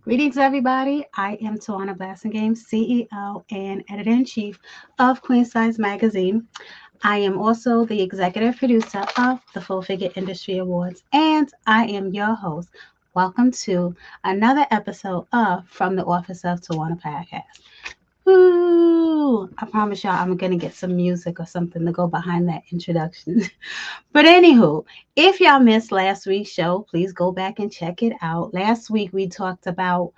Greetings, everybody. I am Tawana Blassingame, CEO and editor in chief of Queen Size Magazine. I am also the executive producer of the Full Figure Industry Awards, and I am your host. Welcome to another episode of From the Office of Tawana Podcast. Woo! I promise y'all I'm going to get some music or something to go behind that introduction. But anywho, if y'all missed last week's show, please go back and check it out. Last week we talked about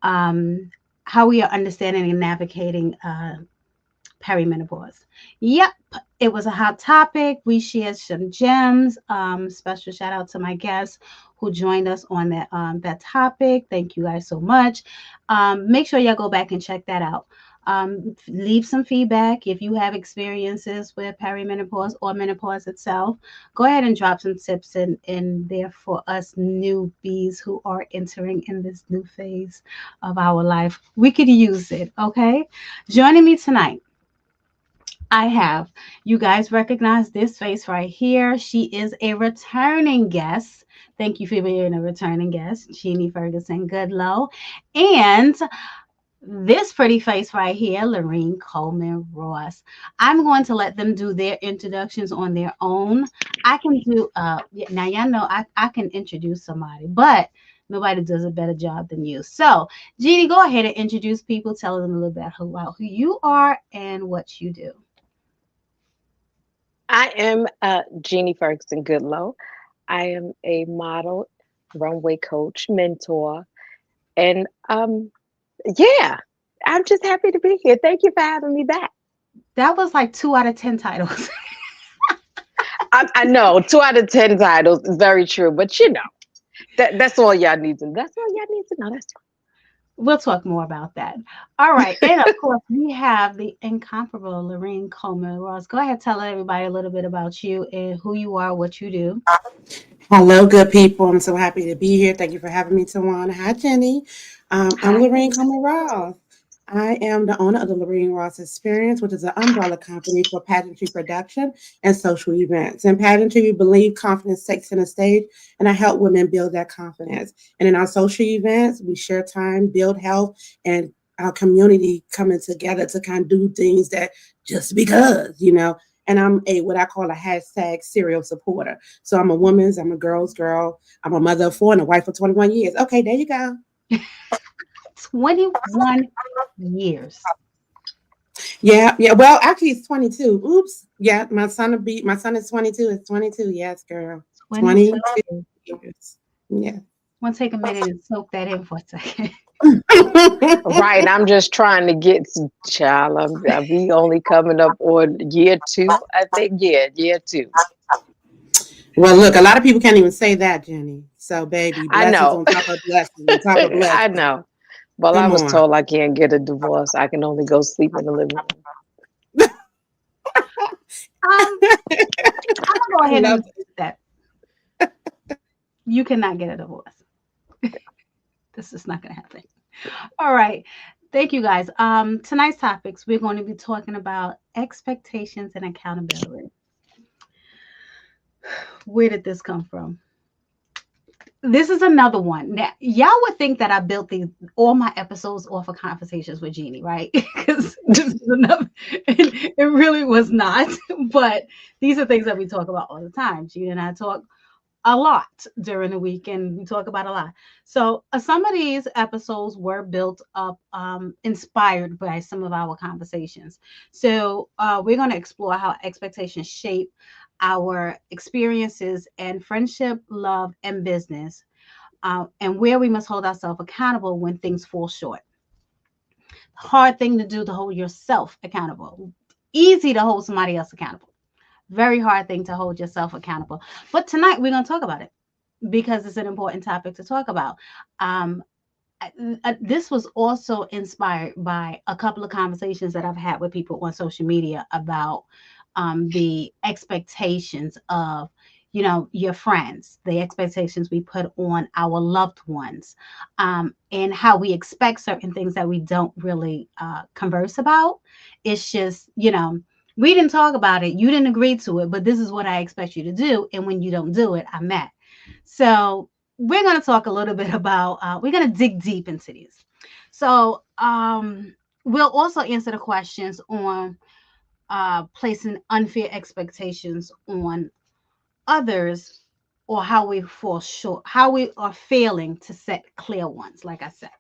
um, how we are understanding and navigating perimenopause. Yep, it was a hot topic. We shared some gems. Special shout out to my guests who joined us on that topic. Thank you guys so much. Make sure y'all go back and check that out. Leave some feedback if you have experiences with perimenopause or menopause itself. Go ahead and drop some tips in there for us newbies who are entering in this new phase of our life. We could use it, okay? Joining me tonight, I have, you guys recognize this face right here. She is a returning guest. Thank you for being a returning guest, Jeannie Ferguson-Goodlow. And this pretty face right here, Lorrine Coleman-Ross. I'm going to let them do their introductions on their own. I can do, now y'all know I can introduce somebody, but nobody does a better job than you. So, Jeannie, go ahead and introduce people, tell them a little bit about who you are and what you do. I am Jeannie Ferguson-Goodlow. I am a model, runway coach, mentor, and yeah, I'm just happy to be here. Thank you for having me back. That was like 2 out of 10 titles. I know 2 out of 10 titles is very true, but that's all y'all need to. That's all y'all need to know. That's We'll talk more about that. All right. And of course, we have the incomparable Lorraine Coleman Ross. Go ahead, tell everybody a little bit about you and who you are, what you do. Hello, good people. I'm so happy to be here. Thank you for having me, Tawana. Hi, Jenny. I'm Hi. Lorraine Coleman Ross. I am the owner of the Lorraine Ross Experience, which is an umbrella company for pageantry production and social events. In pageantry, we believe confidence takes center stage, and I help women build that confidence. And in our social events, we share time, build health, and our community coming together to kind of do things that just because. And I'm a what I call a hashtag serial supporter. So I'm a girl's girl, I'm a mother of four and a wife for 21 years. Okay, there you go. 21 years. Yeah, yeah. Well, actually, it's 22. Oops. Yeah, my son is 22. It's 22. Yes, girl. 22 22. years. Yeah. Want to take a minute and soak that in for a second. right. I'm just trying to get some child. We only coming up on year two. I think year two. Well, look, a lot of people can't even say that, Jenny. So, baby, I blessings know. on top of blessings on top of I blessings. know. Well, I Come was on. told I can't get a divorce. I can only go sleep in the living room. I'm gonna go I ahead love and say that you cannot get a divorce. This is not gonna happen. All right. Thank you guys. Tonight's topics, we're going to be talking about expectations and accountability. Where did this come from? This is another one. Now, y'all would think that I built these all my episodes off of conversations with Jeannie, right? Because this is another. It really was not. But these are things that we talk about all the time. Jeannie and I talk a lot during the week, and we talk about a lot. So some of these episodes were built up, inspired by some of our conversations. So we're going to explore how expectations shape our experiences and friendship, love, and business, and where we must hold ourselves accountable when things fall short. Hard thing to do to hold yourself accountable. Easy to hold somebody else accountable. Very hard thing to hold yourself accountable. But tonight we're going to talk about it because it's an important topic to talk about. Um, this was also inspired by a couple of conversations that I've had with people on social media about the expectations of, your friends, the expectations we put on our loved ones, and how we expect certain things that we don't really converse about. It's just, we didn't talk about it, you didn't agree to it, but this is what I expect you to do. And when you don't do it, I'm mad. So we're going to talk a little bit about, we're going to dig deep into these. So we'll also answer the questions on placing unfair expectations on others, or how we fall short, how we are failing to set clear ones, like I said.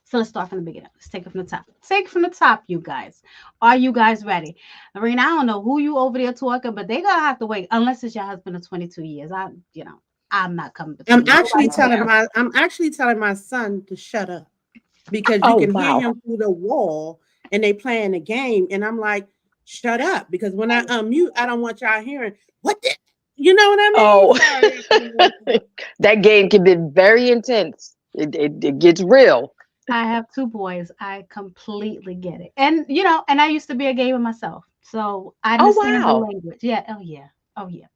So let's start from the beginning. Let's take it from the top. Take it from the top, you guys. Are you guys ready? Lorraine, I don't know who you over there talking, but they gonna have to wait unless it's your husband of 22 years. I'm not coming I'm between actually nobody. telling my son to shut up because you Oh, can hear wow. him through the wall and they playing the game, and I'm like, shut up, because when I unmute, I don't want y'all hearing what the, you know what I mean? Oh, Sorry. that game can be very intense. It gets real. I have two boys. I completely get it. And and I used to be a gamer myself. So I Oh, understand the wow. language. Yeah, oh yeah. Oh yeah.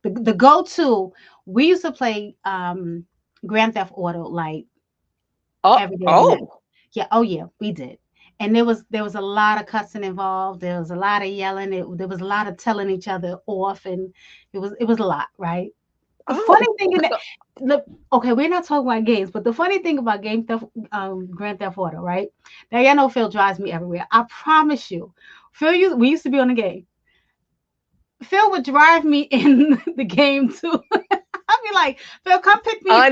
The go-to, we used to play Grand Theft Auto like Oh, every day of the night. oh, Yeah, oh yeah, we did. And there was a lot of cussing involved. There was a lot of yelling. There was a lot of telling each other off, and it was a lot, right? The funny oh. thing in that, So, look, okay, we're not talking about games, but the funny thing about Grand Theft Auto, right? Now y'all know Phil drives me everywhere. I promise you, we used to be on the game. Phil would drive me in the game too. I'd be like, Phil, come pick me up.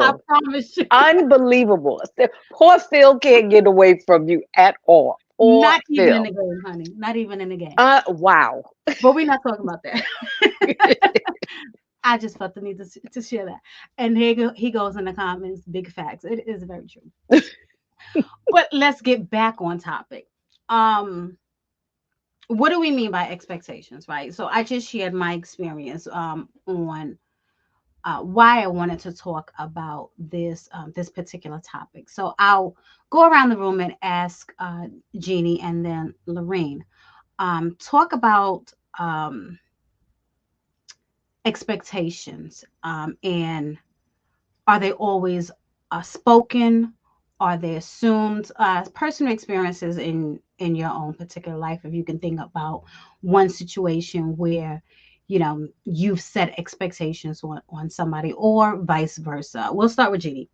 I unbelievable. promise you. Unbelievable. Poor Phil can't get away from you at all. Poor Not even in Phil. the game, honey. Not even in the game. Wow. But we're not talking about that. I just felt the need to share that. And he goes in the comments, big facts. It is very true. But let's get back on topic. Um, what do we mean by expectations, right? So I just shared my experience on why I wanted to talk about this particular topic. So I'll go around the room and ask Jeannie and then Lorraine. Talk about expectations, and are they always spoken? Are they assumed? Personal experiences in your own particular life, if you can think about one situation where you've set expectations on somebody, or vice versa. We'll start with Jeannie.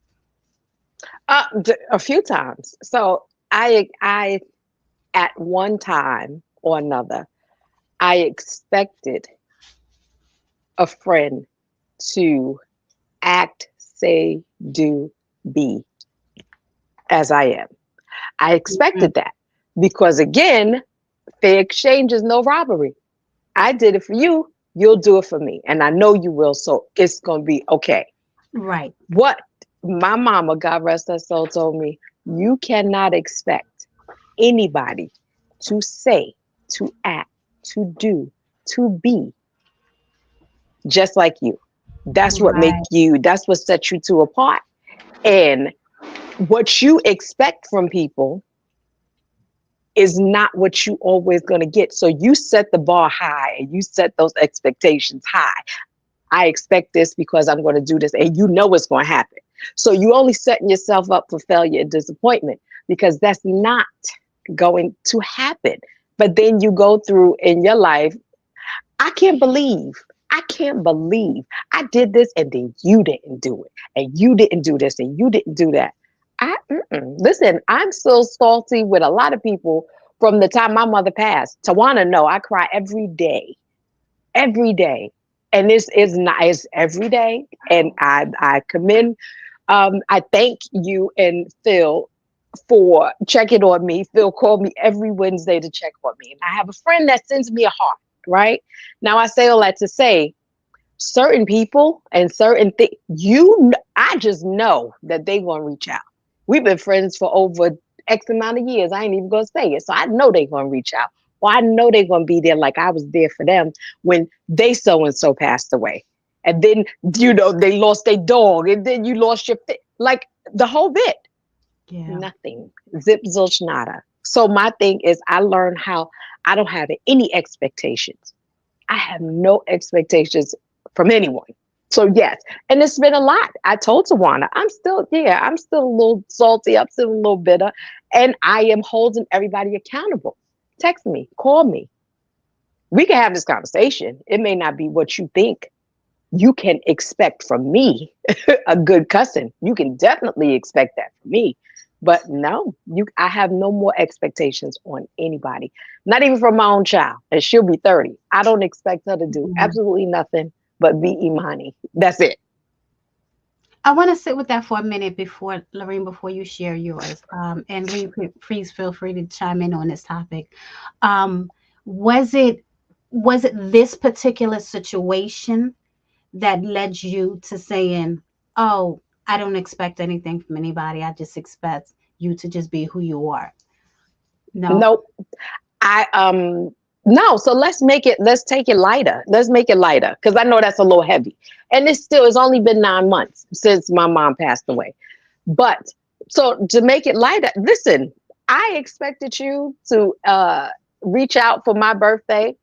A few times. So I at one time or another, I expected a friend to act, say, do, be as I am. I Mhm. expected that because, again, fair exchange is no robbery. I did it for you, you'll do it for me. And I know you will. So it's going to be okay. Right. What my mama, God rest her soul, told me, you cannot expect anybody to say, to act, to do, to be just like you. Right. That's what sets you two apart. And what you expect from people is not what you always going to get. So you set the bar high and you set those expectations high. I expect this because I'm going to do this, and you know it's going to happen. So you only setting yourself up for failure and disappointment because that's not going to happen. But then you go through in your life, I can't believe, I can't believe I did this and then you didn't do it, and you didn't do this and you didn't do that. Listen, I'm still salty with a lot of people from the time my mother passed. Tawana, no, I cry every day, and this is not, it's every day. And I commend, I thank you and Phil for checking on me. Phil called me every Wednesday to check on me, and I have a friend that sends me a heart. Right now, I say all that to say, certain people and certain things, I just know that they gonna reach out. We've been friends for over X amount of years. I ain't even gonna say it, so I know they gonna reach out. Well, I know they gonna be there like I was there for them when they so and so passed away, and then they lost their dog, and then you lost your like the whole bit. Yeah. Nothing, zip zilch nada. So my thing is, I learned how I don't have any expectations. I have no expectations from anyone. So yes, and it's been a lot. I told Tawana, I'm still a little salty, I'm still a little bitter, and I am holding everybody accountable. Text me, call me. We can have this conversation. It may not be what you think, you can expect from me a good cussing. You can definitely expect that from me. But no, I have no more expectations on anybody, not even from my own child. And she'll be 30. I don't expect her to do absolutely nothing but be Imani. That's it. I want to sit with that for a minute before Lorraine, before you share yours. And Lee, please feel free to chime in on this topic. Um, was it this particular situation that led you to saying, "Oh, I don't expect anything from anybody. I just expect you to just be who you are"? No. Nope. I no, so let's take it lighter. Let's make it lighter because I know that's a little heavy. And it's only been 9 months since my mom passed away. But so to make it lighter, listen, I expected you to reach out for my birthday,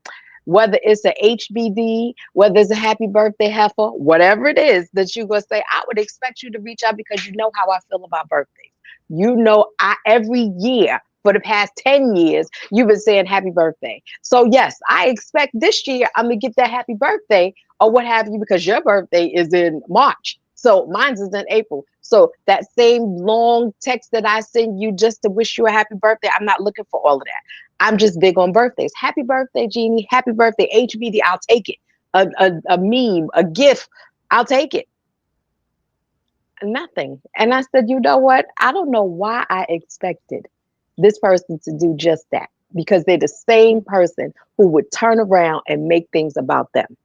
whether it's a HBD, whether it's a happy birthday heifer, whatever it is that you're gonna say, I would expect you to reach out because you know how I feel about birthdays. You know, every year for the past 10 years, you've been saying happy birthday. So yes, I expect this year I'm gonna get that happy birthday or what have you, because your birthday is in March. So mine's is in April. So that same long text that I send you just to wish you a happy birthday, I'm not looking for all of that. I'm just big on birthdays. Happy birthday, Jeannie. Happy birthday, HBD. I'll take it. A meme, a GIF. I'll take it. Nothing. And I said, you know what? I don't know why I expected this person to do just that, because they're the same person who would turn around and make things about them.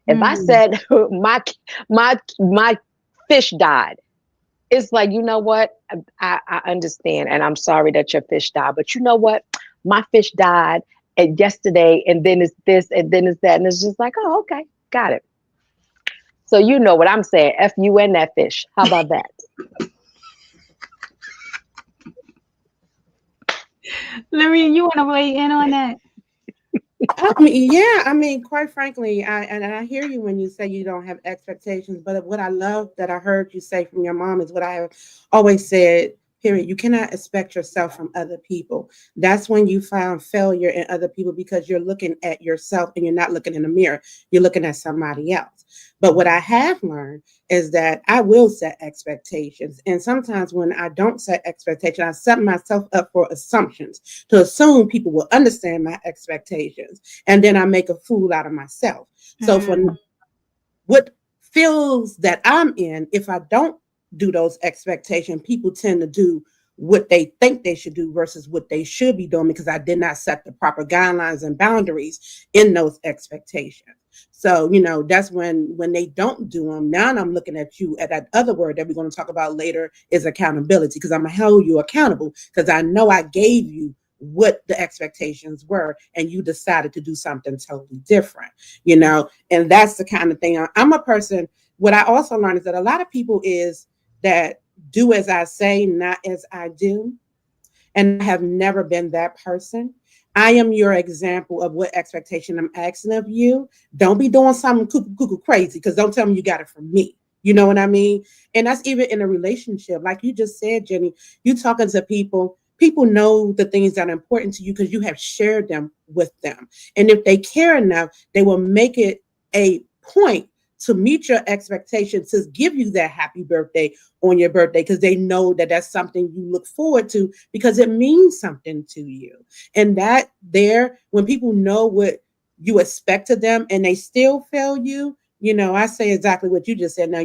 If I said my fish died, it's like, you know what? I understand, and I'm sorry that your fish died, but you know what? My fish died yesterday, and then it's this, and then it's that, and it's just like, oh, okay, got it. So you know what I'm saying? F you and that fish. How about that? Lorraine, you want to weigh in on that? Yeah, I mean, quite frankly, I hear you when you say you don't have expectations, but what I love that I heard you say from your mom is what I have always said, period. You cannot expect yourself from other people. That's when you find failure in other people, because you're looking at yourself and you're not looking in the mirror. You're looking at somebody else. But what I have learned is that I will set expectations. And sometimes when I don't set expectations, I set myself up for assumptions to assume people will understand my expectations. And then I make a fool out of myself. So for what feels that I'm in, if I don't do those expectations, people tend to do what they think they should do versus what they should be doing, because I did not set the proper guidelines and boundaries in those expectations. So, that's when they don't do them. Now I'm looking at you at that other word that we're going to talk about later is accountability, because I'm going to hold you accountable, because I know I gave you what the expectations were and you decided to do something totally different, and that's the kind of thing. I'm a person, what I also learned is that a lot of people is that do as I say, not as I do. And I have never been that person. I am your example of what expectation I'm asking of you. Don't be doing something cuckoo crazy, because don't tell me you got it from me. You know what I mean? And that's even in a relationship. Like you just said, Jenny, you talking to people know the things that are important to you because you have shared them with them. And if they care enough, they will make it a point to meet your expectations, to give you that happy birthday on your birthday, because they know that that's something you look forward to, because it means something to you. And that there, when people know what you expect of them and they still fail you, I say exactly what you just said. Now,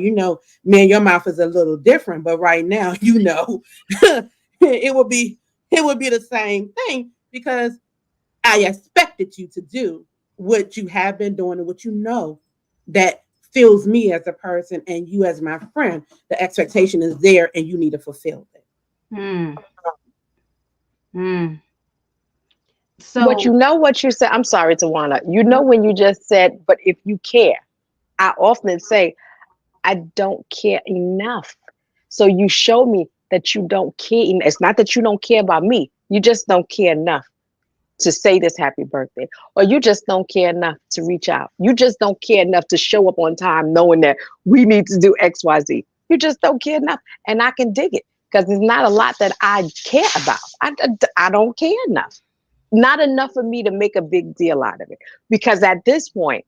man, your mouth is a little different, but right now, it would be the same thing, because I expected you to do what you have been doing and what that fills me as a person and you as my friend. The expectation is there and you need to fulfill it. Mm. Mm. But So, what you said, I'm sorry, Tawana. When you just said, but if you care, I often say, I don't care enough. So you show me that you don't care. It's not that you don't care about me. You just don't care enough to say this happy birthday, or you just don't care enough to reach out. You just don't care enough to show up on time knowing that we need to do XYZ. You just don't care enough. And I can dig it, because there's not a lot that I care about. I don't care enough. Not enough for me to make a big deal out of it. Because at this point,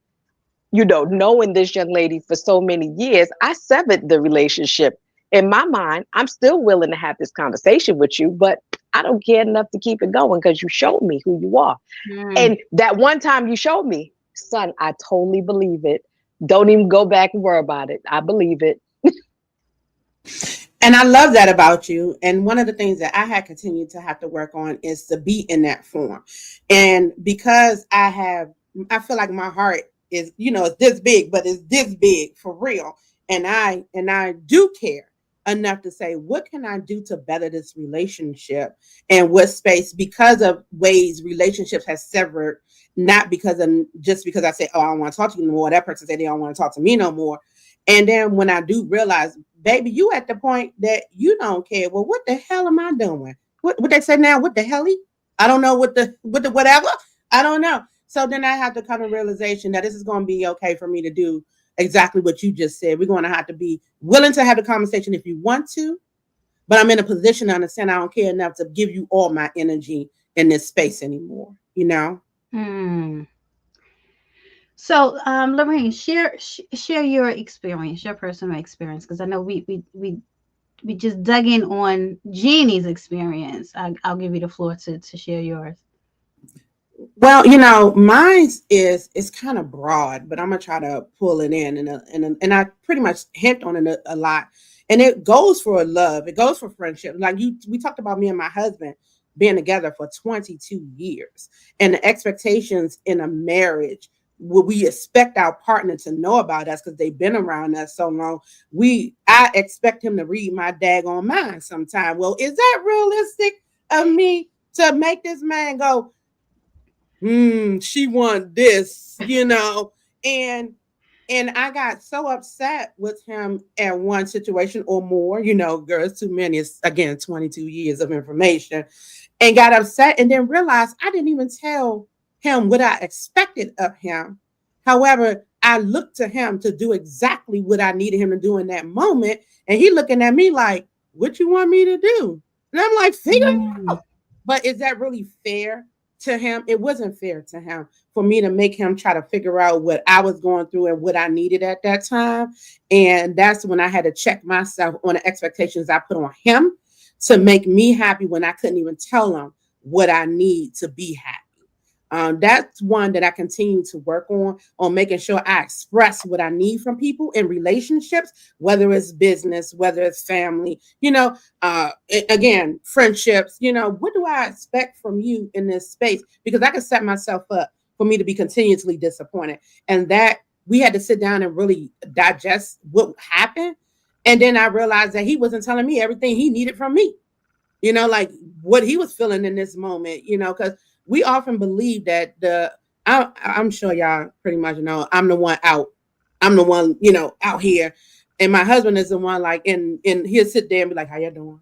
knowing this young lady for so many years, I severed the relationship. In my mind, I'm still willing to have this conversation with you, but I don't care enough to keep it going because you showed me who you are. Mm. And that one time you showed me, son, I totally believe it. Don't even go back and worry about it. I believe it. And I love that about you. And one of the things that I had continued to have to work on is to be in that form. And because I feel like my heart is, it's this big, but it's this big for real. And I do care enough to say, what can I do to better this relationship and what space, because of ways relationships has severed, not because of just because I say, oh, I don't want to talk to you no more. That person said they don't want to talk to me no more. And then when I do realize, baby, you at the point that you don't care. Well, what the hell am I doing? What they say now? What the hell? I don't know what the whatever. I don't know. So then I have to come to realization that this is going to be okay for me to do exactly what you just said. We're going to have to be willing to have the conversation if you want to, but I'm in a position to understand I don't care enough to give you all my energy in this space anymore. Mm. So, Lorraine, share your experience, your personal experience, because I know we just dug in on Jeannie's experience. I'll give you the floor to share yours. Well, mine is kind of broad, but I'm gonna try to pull it in, and I pretty much hint on it a lot. And it goes for love, it goes for friendship. Like we talked about me and my husband being together for 22 years, and the expectations in a marriage. What we expect our partner to know about us because they've been around us so long. I expect him to read my daggone mind sometime. Well, is that realistic of me to make this man go, she want this. And I got so upset with him at one situation or more, girls too many. It's again 22 years of information, and got upset and then realized I didn't even tell him what I expected of him. However, I looked to him to do exactly what I needed him to do in that moment. And he looking at me like, what you want me to do? And I'm like, figure it Mm. out. But is that really fair to him? It wasn't fair to him for me to make him try to figure out what I was going through and what I needed at that time. And that's when I had to check myself on the expectations I put on him to make me happy when I couldn't even tell him what I need to be happy. That's one that I continue to work on making sure I express what I need from people in relationships, whether it's business, whether it's family, again, friendships, what do I expect from you in this space? Because I can set myself up for me to be continuously disappointed. And that we had to sit down and really digest what happened. And then I realized that he wasn't telling me everything he needed from me, like what he was feeling in this moment, because we often believe that I'm sure y'all pretty much know I'm the one out. I'm the one, out here. And my husband is the one like and he'll sit there and be like, how you doing?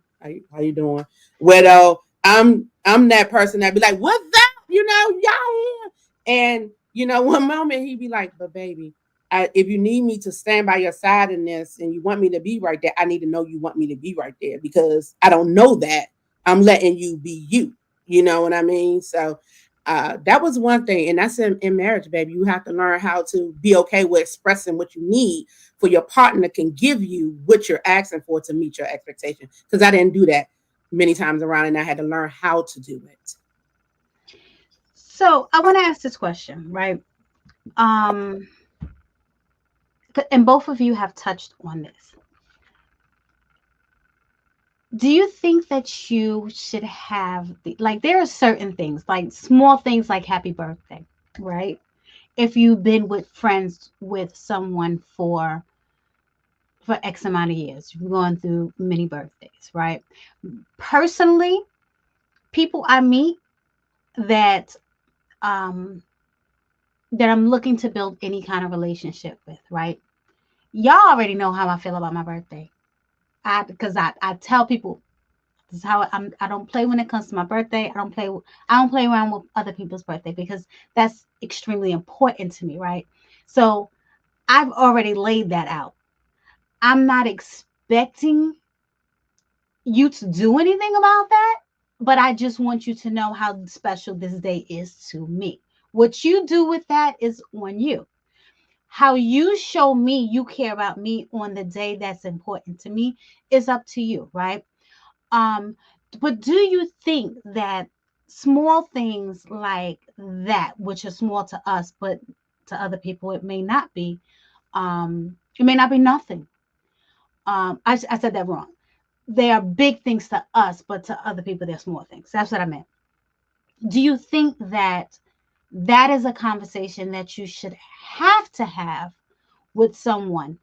How you doing? Well, I'm that person that be like, what's up? Y'all. And one moment he'd be like, but baby, if you need me to stand by your side in this and you want me to be right there, I need to know you want me to be right there because I don't know that. I'm letting you be you. You know what I mean? So that was one thing. And that's in marriage, baby. You have to learn how to be okay with expressing what you need for your partner can give you what you're asking for to meet your expectation. Because I didn't do that many times around and I had to learn how to do it. So I want to ask this question, right? Um, and both of you have touched on this. Do you think that you should have like there are certain things, like small things like happy birthday, right? If you've been with friends with someone for X amount of years, you've gone through many birthdays, right? Personally, people I meet that um that I'm looking to build any kind of relationship with, right? Y'all already know how I feel about my birthday. I tell people this is how I don't play when it comes to my birthday. I don't play around with other people's birthday because that's extremely important to me, right? So I've already laid that out. I'm not expecting you to do anything about that, but I just want you to know how special this day is to me. What you do with that is on you. How you show me you care about me on the day that's important to me is up to you, right? Um, but do you think that small things like that, which are small to us, but to other people it may not be nothing. I said that wrong. They are big things to us, but to other people they're small things. That's what I meant. Do you think that that is a conversation that you should have to have with someone?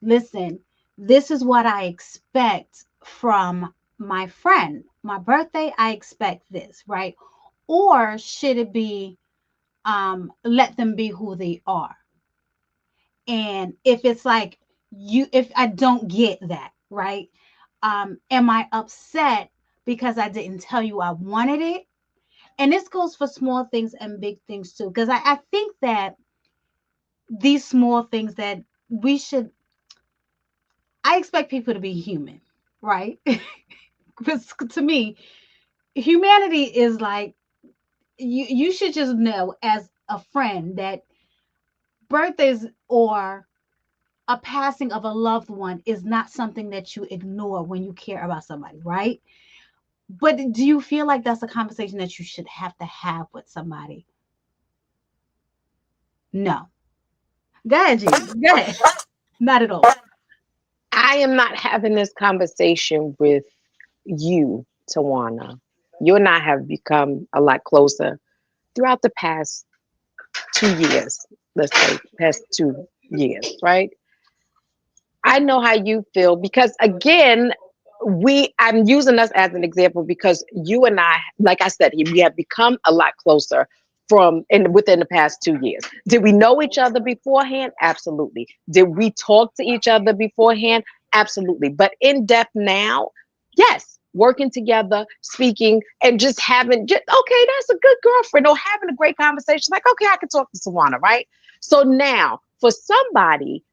Listen, this is what I expect from my friend. My birthday, I expect this, right? Or should it be let them be who they are? And if it's like if I don't get that, right? Am I upset because I didn't tell you I wanted it? And this goes for small things and big things too. Because I think that these small things that we should, I expect people to be human, right? Because to me, humanity is like you should just know as a friend that birthdays or a passing of a loved one is not something that you ignore when you care about somebody, right? But do you feel like that's a conversation that you should have to have with somebody? No. Go ahead, Jeannie. Go ahead. Not at all. I am not having this conversation with you, Tawana. You and I have become a lot closer throughout the past 2 years. Let's say past 2 years, right? I know how you feel because again, I'm using us as an example because you and I, like I said, we have become a lot closer within the past 2 years. Did we know each other beforehand? Absolutely. Did we talk to each other beforehand? Absolutely. But in depth now, yes. Working together, speaking, and just having okay, that's a good girlfriend, or having a great conversation. Like, okay, I can talk to Sawana, right? So now for somebody,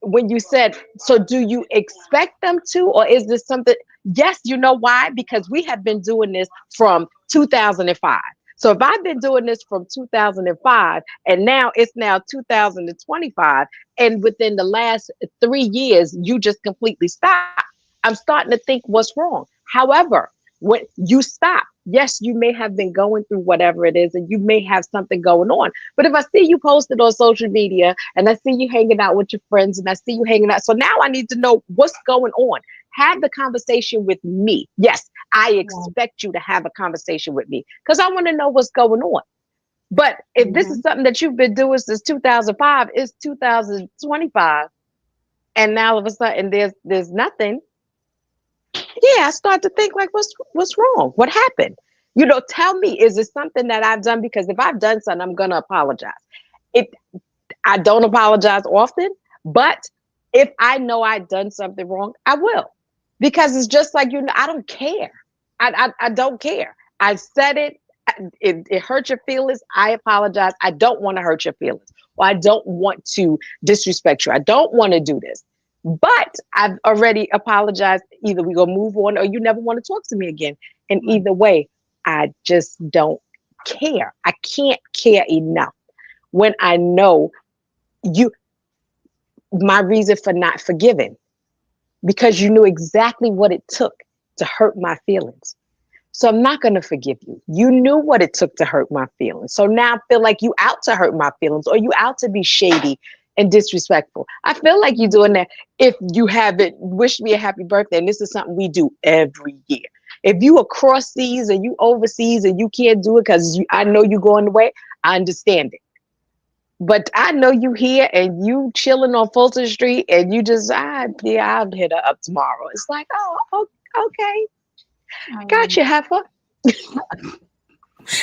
when you said, so do you expect them to, or is this something? Yes, you know why? Because we have been doing this from 2005. So if I've been doing this from 2005 and now it's now 2025, and within the last 3 years, you just completely stopped, I'm starting to think what's wrong. However, when you stop, yes, you may have been going through whatever it is, and you may have something going on. But if I see you posted on social media and I see you hanging out with your friends and I see you hanging out, so now I need to know what's going on. Have the conversation with me. Yes, I expect you to have a conversation with me because I want to know what's going on. But if this is Mhm. something that you've been doing since 2005, it's 2025, and now all of a sudden there's nothing. Yeah, I start to think like, what's wrong? What happened? Tell me, is it something that I've done? Because if I've done something, I'm gonna apologize. If I don't apologize often, but if I know I've done something wrong, I will. Because it's just like, I don't care. I don't care. I said it. It hurt your feelings. I apologize. I don't want to hurt your feelings. Or I don't want to disrespect you. I don't want to do this. But I've already apologized. Either we gonna move on or you never want to talk to me again. And Right. either way, I just don't care. I can't care enough when I know you my reason for not forgiving, because you knew exactly what it took to hurt my feelings. So I'm not going to forgive you. You knew what it took to hurt my feelings. So now I feel like you out to hurt my feelings, or you out to be shady and disrespectful. I feel like you're doing that if you haven't wished me a happy birthday. And this is something we do every year. If you across seas and you overseas and you can't do it because I know you're going away, I understand it. But I know you here and you chilling on Fulton Street and you just, yeah, I'll hit her up tomorrow. It's like, oh, okay. Got you, heifer.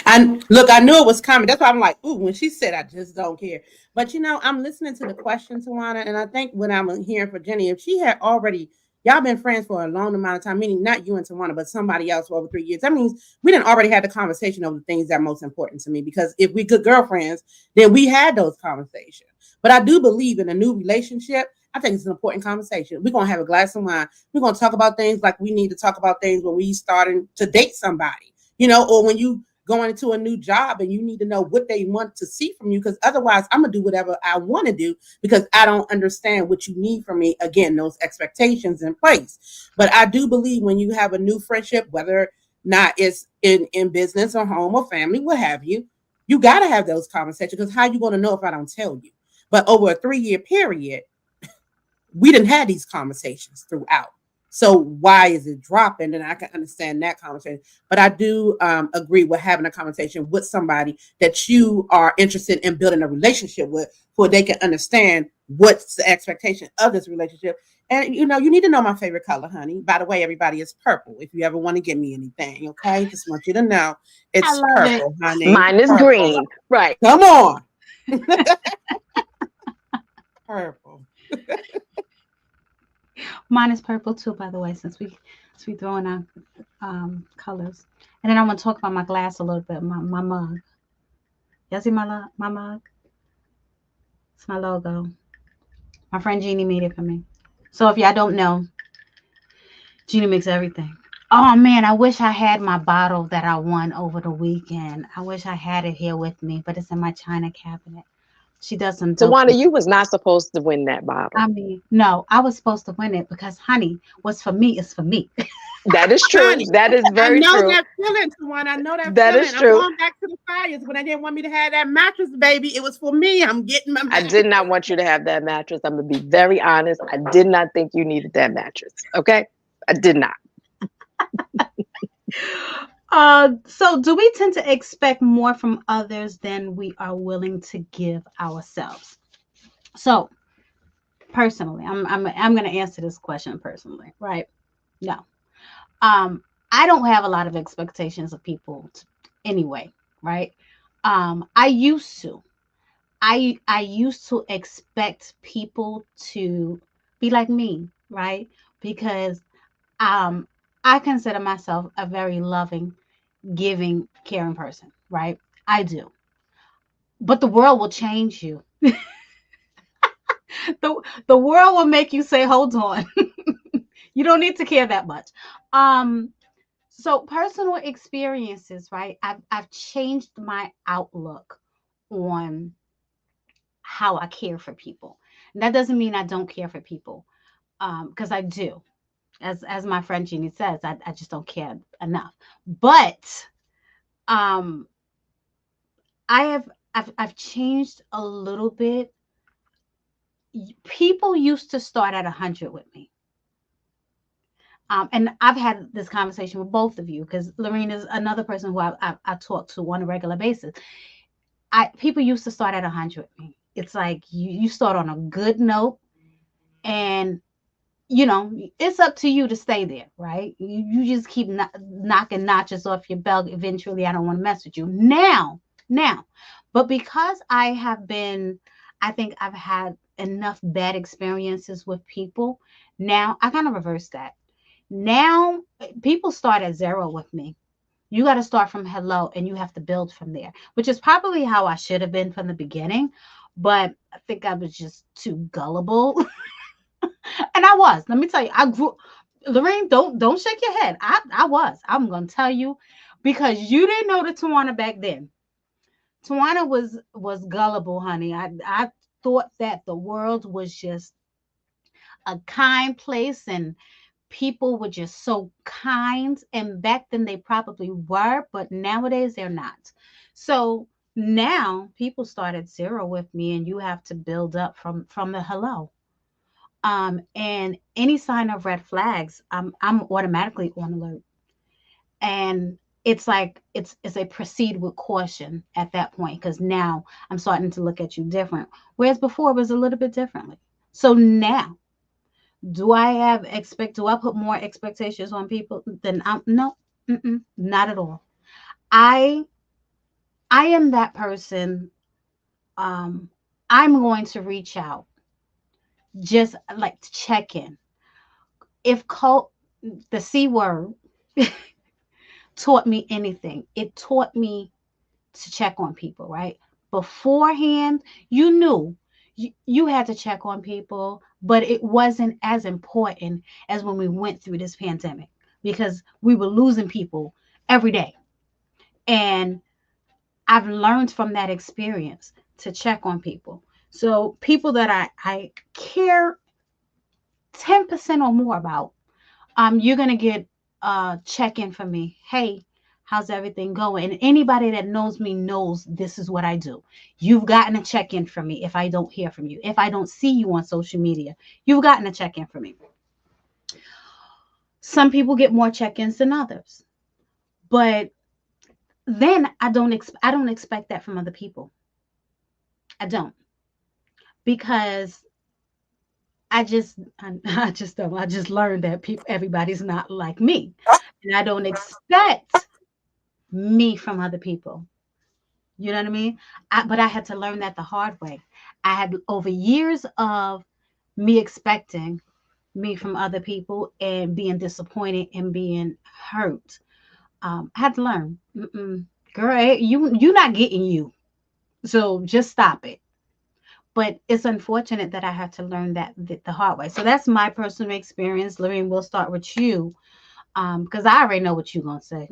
And look, I knew it was coming. That's why I'm like, ooh, when she said, I just don't care. But I'm listening to the question, Tawana, and I think when I'm hearing for Jenny, if she had already, y'all been friends for a long amount of time, meaning not you and Tawana, but somebody else for over 3 years. That means we didn't already had the conversation of the things that are most important to me. Because if we good girlfriends, then we had those conversations. But I do believe in a new relationship. I think it's an important conversation. We're gonna have a glass of wine. We're gonna talk about things like we need to talk about things when we starting to date somebody, or when you going into a new job and you need to know what they want to see from you, because otherwise I'm gonna do whatever I want to do because I don't understand what you need from me. Again, those expectations in place. But I do believe when you have a new friendship, whether not it's in business or home or family, what have you, you got to have those conversations, because how you going to know if I don't tell you? But over a 3-year period, we didn't have these conversations throughout. So why is it dropping? And I can understand that conversation. But I do agree with having a conversation with somebody that you are interested in building a relationship with, so they can understand what's the expectation of this relationship. And you need to know my favorite color, honey. By the way, everybody, is purple. If you ever want to give me anything, okay? Just want you to know I it's love it. purple, honey. Mine is Purple. green. Right. Come on. Purple. Mine is purple too, by the way, since we throwing out colors. And then I'm gonna talk about my glass a little bit. My mug. Y'all see my mug? It's my logo. My friend Jeannie made it for me. So if y'all don't know, Jeannie makes everything. Oh man, I wish I had my bottle that I won over the weekend. I wish I had it here with me, but it's in my china cabinet. She does some dope Tawana, things. you was not supposed to win that bottle. I mean, no, I was supposed to win it because, honey, what's for me is for me. That is true. Honey, That is I very know true. that feeling, Tawana. I know that That feeling. is I'm true. going back to the fires when I didn't want me to have that mattress, baby. It was for me. I'm getting my I mattress. did not want you to have that mattress. I'm going to be very honest. I did not think you needed that mattress. Okay? I did not. So do we tend to expect more from others than we are willing to give ourselves? So personally, I'm going to answer this question personally, right? No. I don't have a lot of expectations of people anyway, right? I used to. I used to expect people to be like me, right? Because um I consider myself a very loving, giving, caring person, right? I do. But the world will change you. The world will make you say, "Hold on." You don't need to care that much. Um so personal experiences, right? I've changed my outlook on how I care for people. And that doesn't mean I don't care for people, because I do. As my friend Jeannie says, I just don't care enough. But um, I've changed a little bit. People used to start at 100 with me. And I've had this conversation with both of you because Lorrine is another person who I talk to on a regular basis. People used to start at 100 with me. It's like you start on a good note, and it's up to you to stay there, right? You just keep knocking notches off your belt. Eventually, I don't want to mess with you now. But because I think I've had enough bad experiences with people. Now I kind of reverse that. Now people start at zero with me. You got to start from hello and you have to build from there, which is probably how I should have been from the beginning. But I think I was just too gullible. And I was. Let me tell you, I grew. Lorraine, don't shake your head. I was. I'm gonna tell you, because you didn't know the Tawana back then. Tawana was gullible, honey. I thought that the world was just a kind place and people were just so kind. And back then they probably were, but nowadays they're not. So now people start at zero with me, and you have to build up from the hello. And any sign of red flags, I'm automatically on alert. And it's like it's a proceed with caution at that point, because now I'm starting to look at you different. Whereas before it was a little bit differently. So now, do I put more expectations on people than I'm no, not at all. I I am that person. Um, I'm going to reach out just like to check in. If the C word taught me anything, it taught me to check on people, right? Beforehand, you knew you had to check on people, but it wasn't as important as when we went through this pandemic, because we were losing people every day. And I've learned from that experience to check on people. So people that I care 10% or more about, you're gonna get a check-in from me. Hey, how's everything going? And anybody that knows me knows this is what I do. You've gotten a check-in from me if I don't hear from you. If I don't see you on social media, you've gotten a check-in from me. Some people get more check-ins than others. But then I don't expect that from other people. I don't, because I just don't. I just learned that people everybody's not like me. And I don't expect me from other people. You know what I mean? But I had to learn that the hard way. I had over years of me expecting me from other people and being disappointed and being hurt. I had to learn, girl, you're not getting you. So just stop it. But it's unfortunate that I had to learn that the hard way. So that's my personal experience. Lorraine, we'll start with you, because I already know what you're gonna say.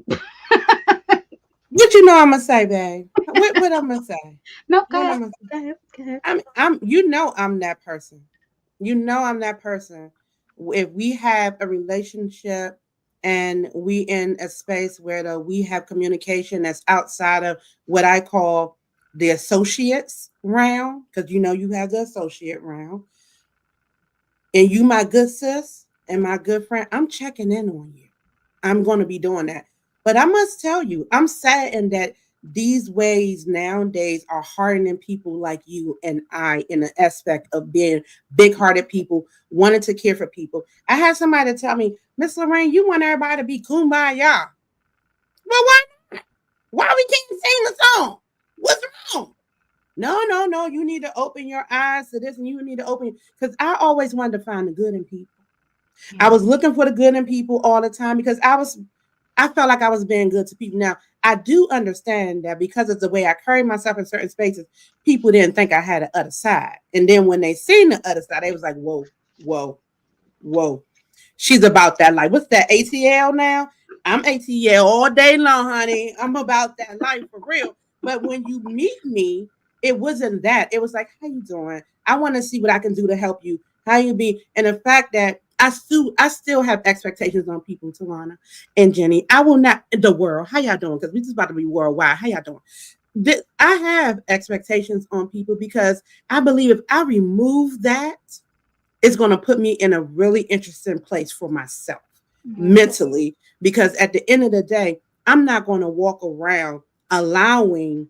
What you know I'm gonna say, babe? What I'm gonna say? No, go What ahead. I'm gonna say? Go ahead. Go ahead. I'm you know I'm that person. You know I'm that person. If we have a relationship and we in a space where we have communication that's outside of what I call the associates round, because you know you have the associate round, and you my good sis and my good friend, I'm checking in on you. I'm going to be doing that. But I must tell you, I'm saddened that these ways nowadays are hardening people like you and I in the aspect of being big hearted people, wanting to care for people. I had somebody tell me, Miss Lorraine, you want everybody to be kumbaya. Well, why? Why we can't sing the song? What's wrong? No, no, no. You need to open your eyes to this, and you need to open, because I always wanted to find the good in people. I Yeah. was looking for the good in people all the time because I felt like I was being good to people. Now, I do understand that because of the way I carry myself in certain spaces, people didn't think I had an other side. And then when they seen the other side, they was like, whoa, whoa, whoa. She's about that life. What's that, ATL now? I'm ATL all day long, honey. I'm about that life for real. But when you meet me, it wasn't that. It was like, how you doing? I want to see what I can do to help you. How you be? And the fact that I still have expectations on people, Talana and Jenny. I will not the world. How y'all doing? Because we just about to be worldwide. How y'all doing? I have expectations on people because I believe if I remove that, it's going to put me in a really interesting place for myself Mhm. mentally. Because at the end of the day, I'm not going to walk around allowing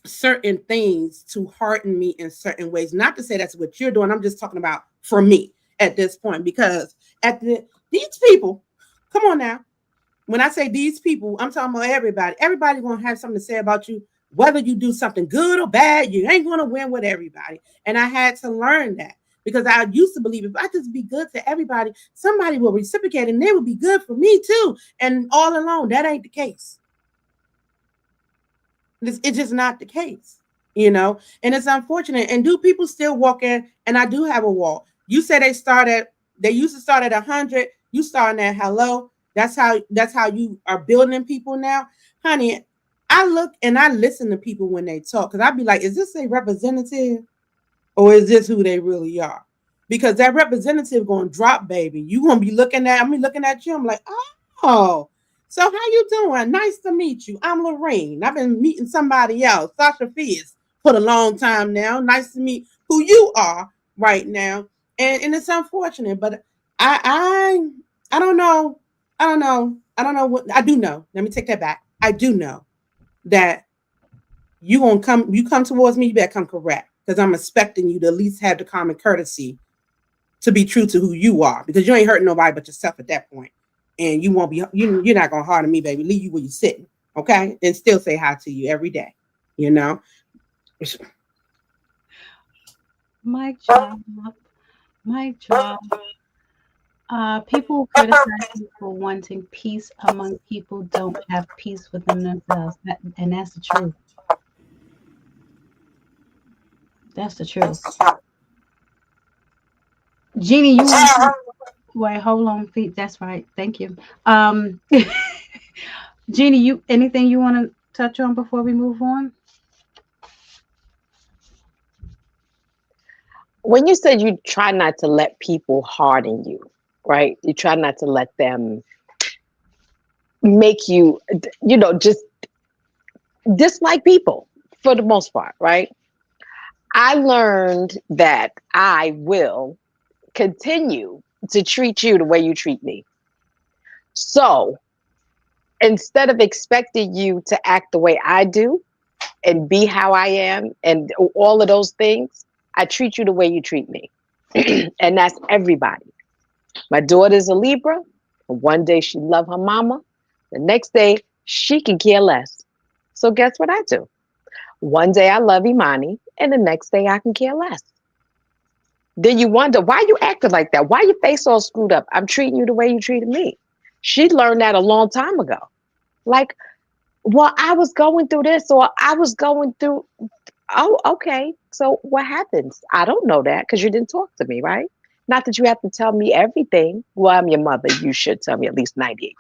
certain things to harden me in certain ways. Not to say that's what you're doing. I'm just talking about for me at this point. Because these people, come on now. When I say these people, I'm talking about everybody. Everybody's gonna have something to say about you, whether you do something good or bad. You ain't gonna win with everybody. And I had to learn that because I used to believe if I just be good to everybody, somebody will reciprocate and they will be good for me too. And all along, that ain't the case. It's just not the case, you know. And it's unfortunate. And do people still walk in? And I do have a wall. You said they used to start at 100. You starting at hello. That's how you are building people now, honey. I look and I listen to people when they talk because I'd be like, is this a representative or is this who they really are? Because that representative going to drop, baby. You going to be looking at me, looking at you. I'm like, oh, so how you doing? Nice to meet you. I'm Lorraine. I've been meeting somebody else, Sasha Fierce, for a long time now. Nice to meet who you are right now. And it's unfortunate, but I I I don't know. I don't know. I don't know what I do know. Let me take that back. I do know that you come towards me, you better come correct. Because I'm expecting you to at least have the common courtesy to be true to who you are. Because you ain't hurting nobody but yourself at that point. And you won't be you're not gonna harm me, baby. Leave you where you're sitting. Okay? And still say hi to you every day. You know? Mic drop. Mic drop. People criticize you for wanting peace among people don't have peace within themselves. And that's the truth. That's the truth. Jeannie, you want to wait? Hold on, feet. That's right. Thank you. Jeannie, you anything you want to touch on before we move on? When you said you try not to let people harden you, right? You try not to let them make you, just dislike people for the most part, right? I learned that I will continue to treat you the way you treat me. So instead of expecting you to act the way I do and be how I am and all of those things, I treat you the way you treat me. And that's everybody. My daughter's a Libra. One day she love her mama. The next day she can care less. So guess what I do? One day I love Imani, and the next day I can care less. Then you wonder why you acting like that. Why your face all screwed up? I'm treating you the way you treated me. She learned that a long time ago. Like, well, I was going through this, or I was going through. Oh, okay. So what happens? I don't know that because you didn't talk to me, right? Not that you have to tell me everything. Well, I'm your mother. You should tell me at least 98%.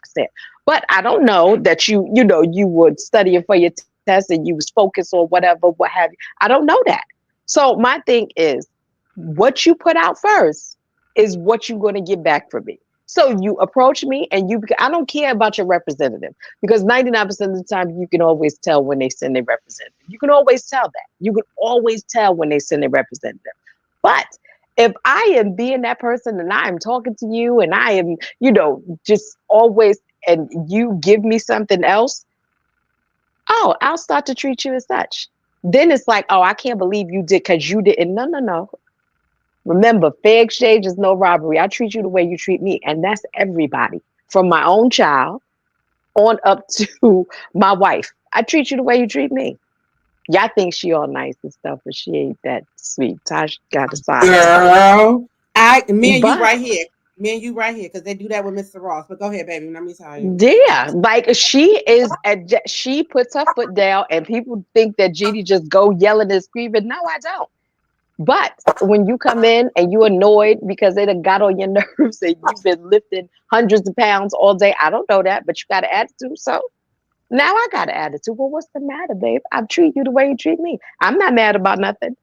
But I don't know that you would study it for your test and you was focused or whatever, what have you. I don't know that. So my thing is, what you put out first is what you're going to get back from me. So you approach me and I don't care about your representative because 99% of the time you can always tell when they send their representative. You can always tell that. You can always tell when they send their representative. But if I am being that person and I am talking to you and I am, just always, and you give me something else, oh, I'll start to treat you as such. Then it's like, oh, I can't believe you did because you didn't. No, no, no. Remember, fair exchange is no robbery. I treat you the way you treat me. And that's everybody from my own child on up to my wife. I treat you the way you treat me. Y'all think she all nice and stuff, but she ain't that sweet. Tosh got a side to her. Girl, me and you But right here. Me and you right here, because they do that with Mr. Ross. But go ahead, baby. Let me tell you. yeah, like she puts her foot down, and people think that Jeannie just go yelling and screaming. No, I don't. But when you come in and you annoyed because they done got on your nerves and you've been lifting hundreds of pounds all day, I don't know that, but you got an attitude. So now I got an attitude. Well, what's the matter, babe? I treat you the way you treat me. I'm not mad about nothing.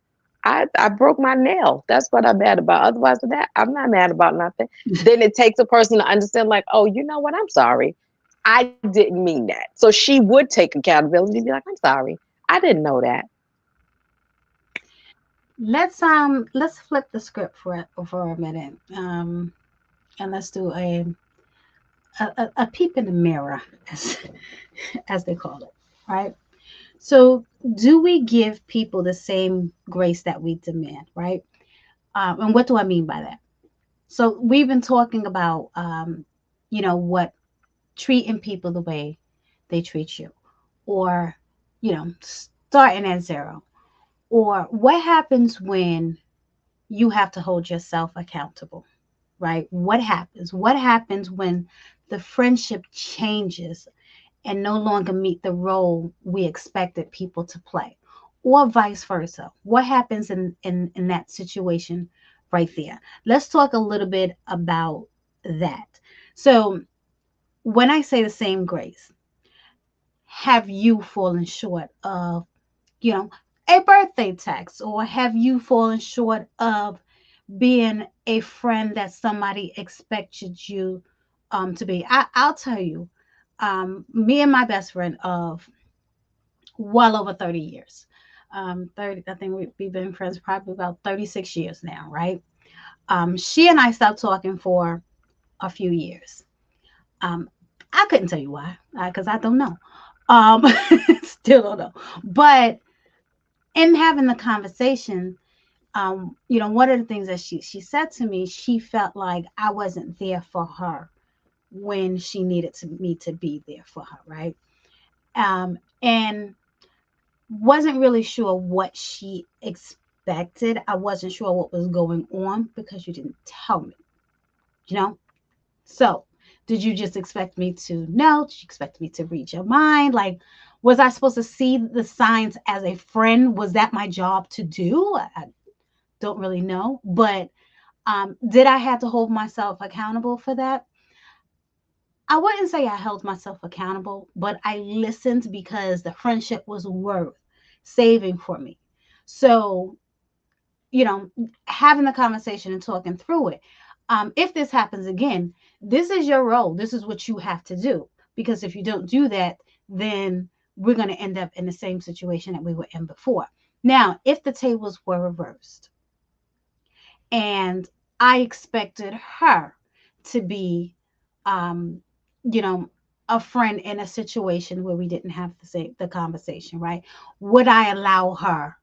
I broke my nail. That's what I'm mad about. Otherwise than that, I'm not mad about nothing. Then it takes a person to understand, like, oh, you know what? I'm sorry. I didn't mean that. So she would take accountability and be like, I'm sorry. I didn't know that. Let's flip the script for a minute. And let's do a peep in the mirror, as as they call it, right? So, do we give people the same grace that we demand, right? And what do I mean by that? So, we've been talking about, what treating people the way they treat you, or, starting at zero, or what happens when you have to hold yourself accountable, right? What happens? What happens when the friendship changes and no longer meet the role we expected people to play, or vice versa? What happens in that situation right there? Let's talk a little bit about that. So, when I say the same grace, have you fallen short of, you know, a birthday text, or have you fallen short of being a friend that somebody expected you to be? I'll tell you, me and my best friend of well over 30 years. 30, I think we've been friends probably about 36 years now, right? She and I stopped talking for a few years. Um, I couldn't tell you why, because I don't know. Um, Still don't know. But in having the conversation, one of the things that she said to me, she felt like I wasn't there for her when she needed me to be there for her, right? And wasn't really sure what she expected. I wasn't sure what was going on because you didn't tell me, you know? So, did you just expect me to know? Did you expect me to read your mind? Like, was I supposed to see the signs as a friend? Was that my job to do? I don't really know. But did I have to hold myself accountable for that? I wouldn't say I held myself accountable, but I listened because the friendship was worth saving for me. So, you know, having the conversation and talking through it. If this happens again, this is your role. This is what you have to do. Because if you don't do that, then we're going to end up in the same situation that we were in before. Now, if the tables were reversed and I expected her to be, um, you know, a friend in a situation where we didn't have the conversation, right? Would I allow her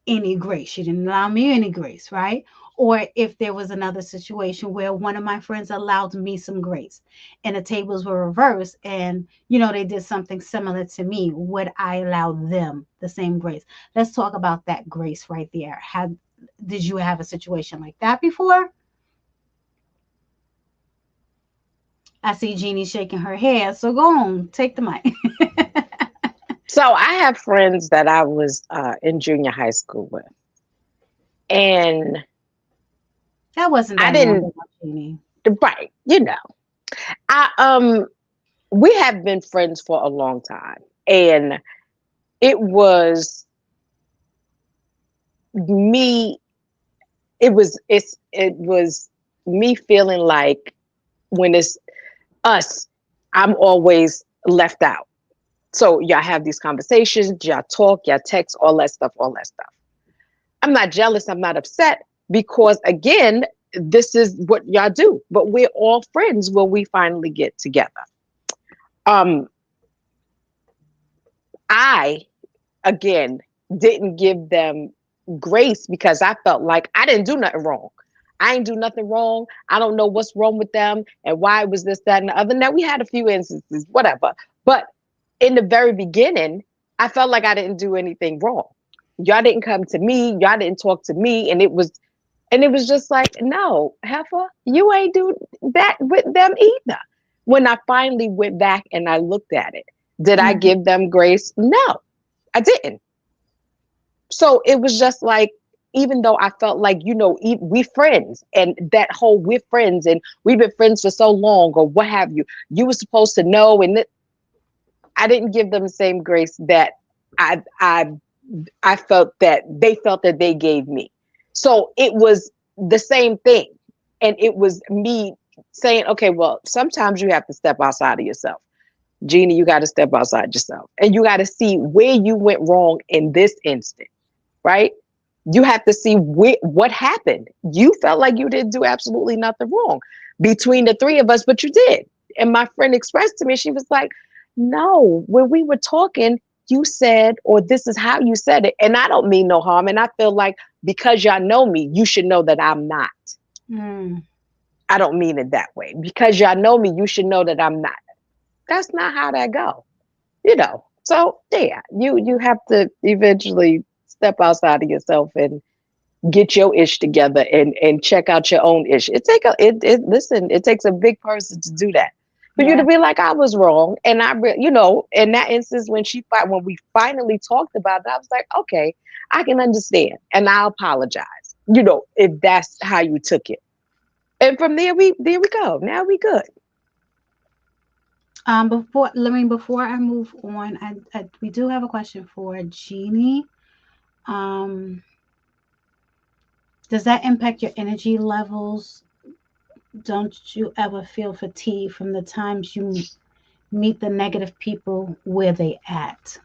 any grace? She didn't allow me any grace, right? Or if there was another situation where one of my friends allowed me some grace and the tables were reversed and, they did something similar to me, would I allow them the same grace? Let's talk about that grace right there. Did you have a situation like that before? I see Jeannie shaking her head. So go on, take the mic. So I have friends that I was in junior high school with, and That wasn't I that long didn't. ago, Jeannie. Right, I we have been friends for a long time, and it was me. It was me feeling like when it's us, I'm always left out. So y'all have these conversations, y'all talk, y'all text, all that stuff, all that stuff. I'm not jealous, I'm not upset because again, this is what y'all do. But we're all friends when we finally get together. Um, I again didn't give them grace because I felt like I didn't do nothing wrong. I ain't do nothing wrong. I don't know what's wrong with them and why it was this, that, and the other. Now we had a few instances, whatever. But in the very beginning, I felt like I didn't do anything wrong. Y'all didn't come to me, y'all didn't talk to me, and it was just like, no, heifer, you ain't do that with them either. When I finally went back and I looked at it, did I Mhm. give them grace? No, I didn't. So it was just like, even though I felt like, we friends and that whole we're friends and we've been friends for so long or what have you, you were supposed to know. And I didn't give them the same grace that I, I, I felt that they gave me. So it was the same thing. And it was me saying, okay, well, sometimes you have to step outside of yourself. Jeannie, you got to step outside yourself and you got to see where you went wrong in this instant, right? You have to see what happened. You felt like you didn't do absolutely nothing wrong between the three of us, but you did. And my friend expressed to me, she was like, no, when we were talking, you said, or this is how you said it. And I don't mean no harm. And I feel like because y'all know me, you should know that I'm not. Mm. I don't mean it that way. Because y'all know me, you should know that I'm not. That's not how that go. So yeah, you have to eventually step outside of yourself and get your ish together and check out your own ish. Listen, it takes a big person to do that. For you to Yeah. be like, I was wrong. And in that instance, when we finally talked about it, I was like, okay, I can understand. And I apologize, if that's how you took it. And from there we go. Now we good. Before I move on, we do have a question for Jeannie. Um, does that impact your energy levels? Don't you ever feel fatigue from the times you meet the negative people where they at?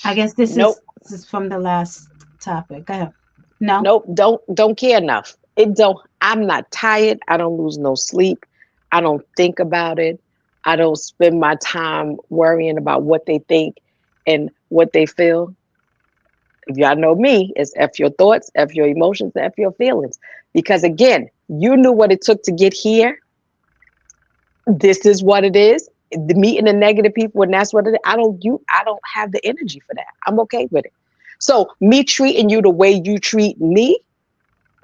I guess Nope. this is from the last topic. Go ahead. No. Nope, don't care enough. It don't I'm not tired. I don't lose no sleep. I don't think about it. I don't spend my time worrying about what they think and what they feel. If y'all know me, it's F your thoughts, F your emotions, F your feelings. Because again, you knew what it took to get here. This is what it is. The meeting the negative people, and that's what it is. I don't have the energy for that. I'm okay with it. So me treating you the way you treat me,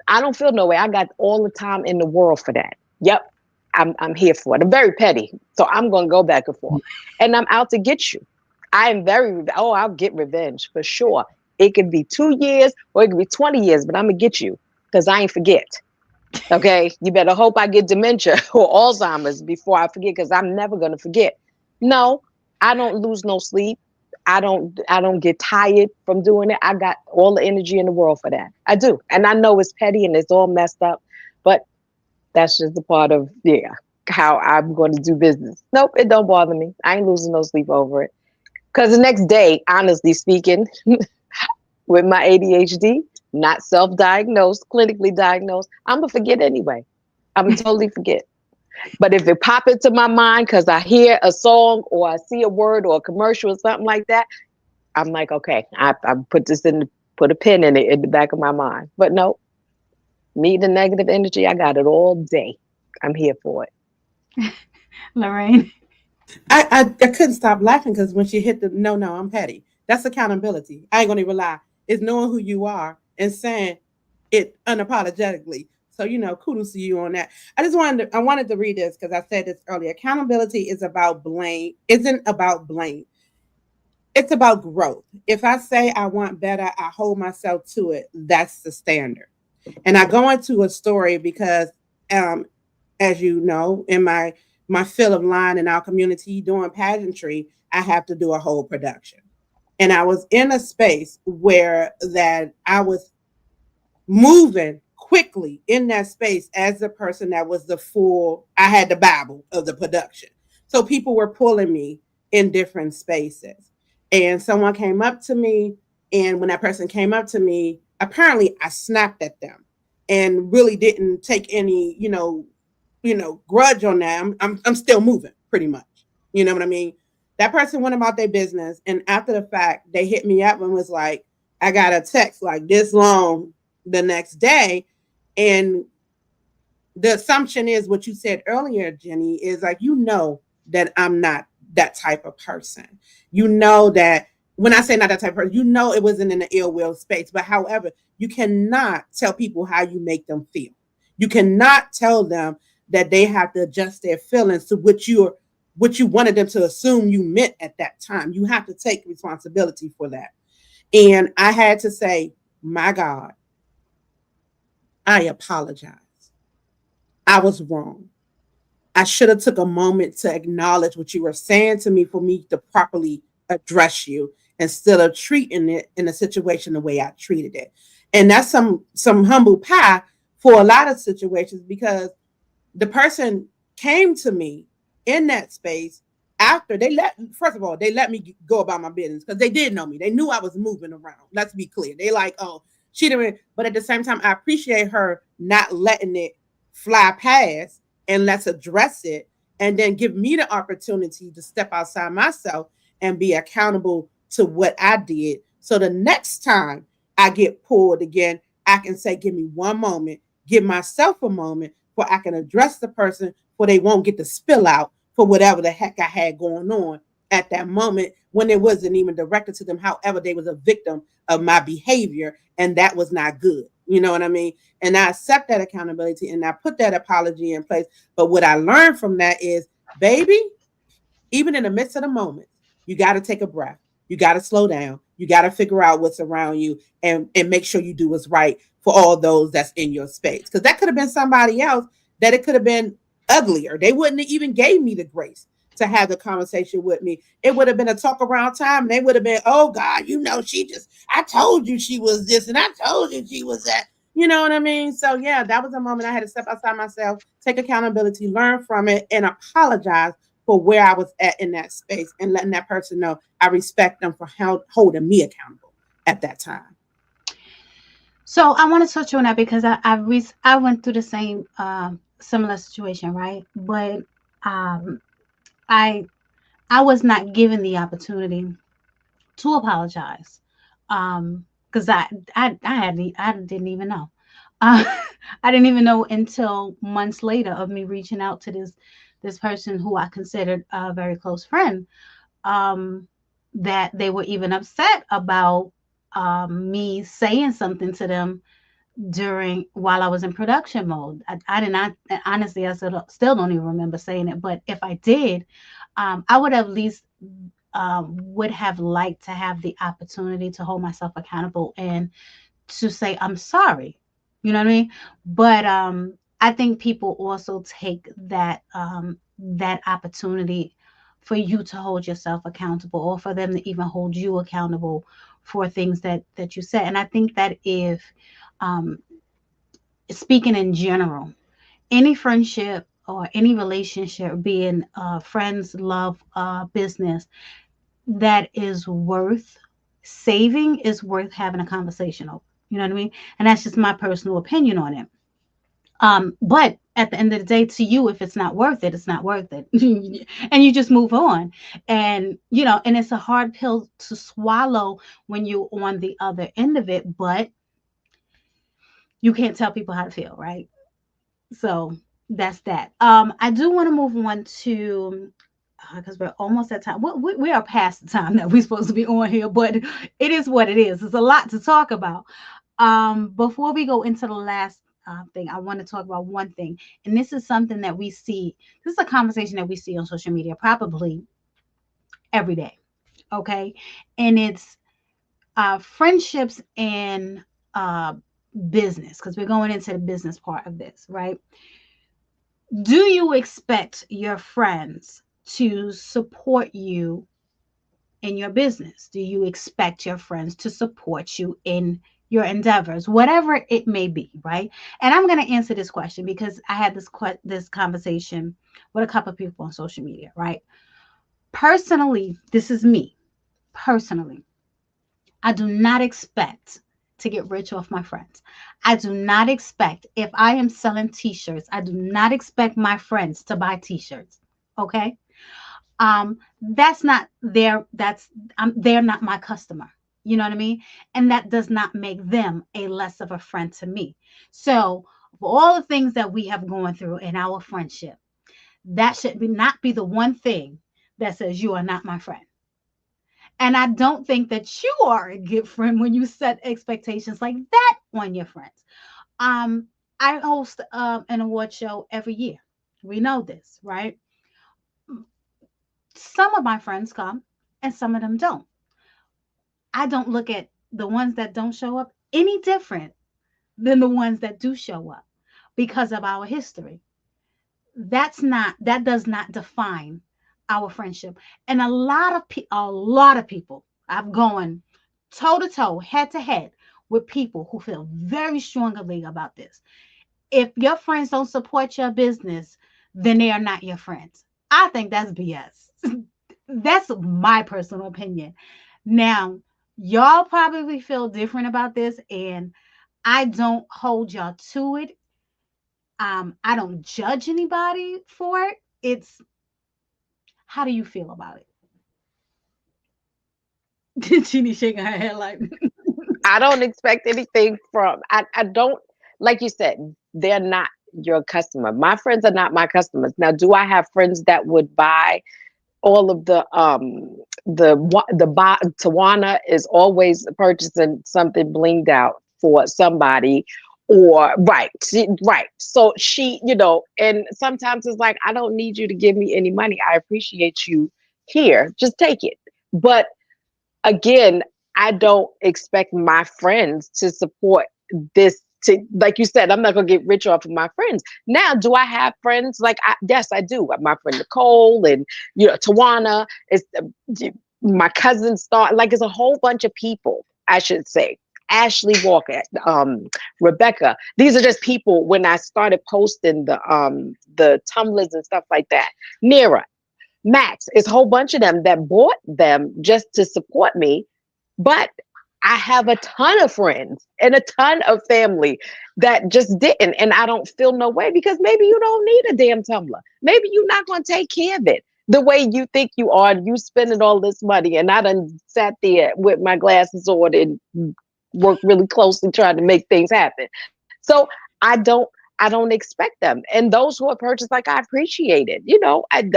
I don't feel no way. I got all the time in the world for that. Yep. I'm here for it. I'm very petty. So I'm gonna go back and forth. And I'm out to get you. I am I'll get revenge for sure. It could be 2 years or it could be 20 years, but I'm gonna get you because I ain't forget. Okay, you better hope I get dementia or Alzheimer's before I forget, because I'm never gonna forget. No, I don't lose no sleep. I don't get tired from doing it. I got all the energy in the world for that. I do. And I know it's petty and it's all messed up, but that's just a part of, yeah, how I'm going to do business. Nope, it don't bother me. I ain't losing no sleep over it. Cause the next day, honestly speaking, with my ADHD, not self-diagnosed, clinically diagnosed, I'm gonna forget anyway. I'm gonna totally forget. But if it pop into my mind because I hear a song or I see a word or a commercial or something like that, I'm like, okay, I put this in, put a pin in it in the back of my mind. But no, me, the negative energy, I got it all day. I'm here for it. Lorraine. I couldn't stop laughing because when she hit the no, I'm petty. That's accountability. I ain't gonna even lie. It's knowing who you are and saying it unapologetically. So kudos to you on that. I wanted to read this because I said this earlier. Accountability isn't about blame. It's about growth. If I say I want better, I hold myself to it. That's the standard. And I go into a story because, um, as you know, in my field of line in our community doing pageantry, I have to do a whole production. And I was in a space where that I was moving quickly in that space as the person that was I had the Bible of the production. So people were pulling me in different spaces. And someone came up to me. And when that person came up to me, apparently I snapped at them and really didn't take any, grudge on that. I'm still moving pretty much. You know what I mean? That person went about their business. And after the fact, they hit me up and was like, I got a text like this long the next day. And the assumption is what you said earlier, Jenny, is like, that I'm not that type of person. You know that when I say not that type of person, it wasn't in the ill will space. But however, you cannot tell people how you make them feel. You cannot tell them that they have to adjust their feelings to what you wanted them to assume you meant at that time. You have to take responsibility for that. And I had to say, my God, I apologize. I was wrong. I should have took a moment to acknowledge what you were saying to me for me to properly address you instead of treating it in a situation the way I treated it. And that's some humble pie for a lot of situations because the person came to me in that space after first of all, they let me go about my business because they did know me. They knew I was moving around. Let's be clear. They like, oh, she didn't, but at the same time, I appreciate her not letting it fly past and let's address it and then give me the opportunity to step outside myself and be accountable to what I did. So the next time I get pulled again, I can say, give me one moment, give myself a moment where I can address the person where they won't get the spill out for whatever the heck I had going on at that moment when it wasn't even directed to them. However, they was a victim of my behavior and that was not good. You know what I mean? And I accept that accountability and I put that apology in place. But what I learned from that is, baby, even in the midst of the moment, you got to take a breath. You got to slow down. You got to figure out what's around you and make sure you do what's right for all those that's in your space. Because that could have been somebody else that it could have been uglier. They wouldn't have even gave me the grace to have the conversation with me. It would have been a talk around time. And they would have been, oh God, I told you she was this and I told you she was that. You know what I mean? So yeah, that was a moment I had to step outside myself, take accountability, learn from it, and apologize for where I was at in that space and letting that person know I respect them for holding me accountable at that time. So I want to touch on that because I went through the same similar situation, right? But um, I I was not given the opportunity to apologize because I didn't even know. Uh, I didn't even know until months later of me reaching out to this person who I considered a very close friend, um, that they were even upset about me saying something to them during while I was in production mode. I did not honestly. I still don't even remember saying it, but if I did, I would at least would have liked to have the opportunity to hold myself accountable and to say I'm sorry. You know what I mean? But I think people also take that opportunity for you to hold yourself accountable, or for them to even hold you accountable for things that you said. And I think that if um speaking in general, any friendship or any relationship, being friends, love, business, that is worth saving, is worth having a conversation over. You know what I mean? And that's just my personal opinion on it. But at the end of the day, to you, if it's not worth it, it's not worth it. And you just move on. And, and it's a hard pill to swallow when you're on the other end of it, but you can't tell people how to feel, right? So that's that. I do want to move on to, because we're almost at time. We are past the time that we're supposed to be on here, but it is what it is. It's a lot to talk about. Before we go into the last thing, I want to talk about one thing, and this is something that we see. This is a conversation that we see on social media probably every day. Okay, and it's friendships and business, because we're going into the business part of this, right? Do you expect your friends to support you in your business? Do you expect your friends to support you in your endeavors, whatever it may be, right? And I'm going to answer this question because I had this conversation with a couple of people on social media, right? Personally, this is me. Personally, I do not expect to get rich off my friends. I do not expect, if I am selling t-shirts, I do not expect my friends to buy t-shirts. Okay? That's not their that's they're not my customer. You know what I mean? And that does not make them a less of a friend to me. So, for all the things that we have gone through in our friendship, that should not be the one thing that says you are not my friend. And I don't think that you are a good friend when you set expectations like that on your friends. Um, I host an award show every year. We know this, right? Some of my friends come and some of them don't. I don't look at the ones that don't show up any different than the ones that do show up because of our history. That does not define our friendship. And a lot of people I've gone toe to toe, head to head with people who feel very strongly about this. If your friends don't support your business, then they are not your friends. I think that's BS. That's my personal opinion. Now, y'all probably feel different about this, and I don't hold y'all to it. I don't judge anybody for it. It's, how do you feel about it? Jeannie shaking her head like, I don't expect anything from, I don't, like you said, they're not your customer. My friends are not my customers. Now, do I have friends that would buy all of Tawana is always purchasing something blinged out for somebody, or right. So she, and sometimes it's like, I don't need you to give me any money. I appreciate you here. Just take it. But again, I don't expect my friends to support this. To, like you said, I'm not gonna get rich off of my friends. Now, do I have friends? Yes, I do. My friend Nicole and Tawana is my cousin. Star, like it's a whole bunch of people. I should say. Ashley Walker, Rebecca. These are just people when I started posting the tumblers and stuff like that. Nira, Max, it's a whole bunch of them that bought them just to support me. But I have a ton of friends and a ton of family that just didn't. And I don't feel no way because maybe you don't need a damn tumbler. Maybe you're not going to take care of it the way you think you are. And you spending all this money. And I done sat there with my glasses on and worked really closely trying to make things happen. So I don't. I don't expect them. And those who have purchased, like, I appreciate it.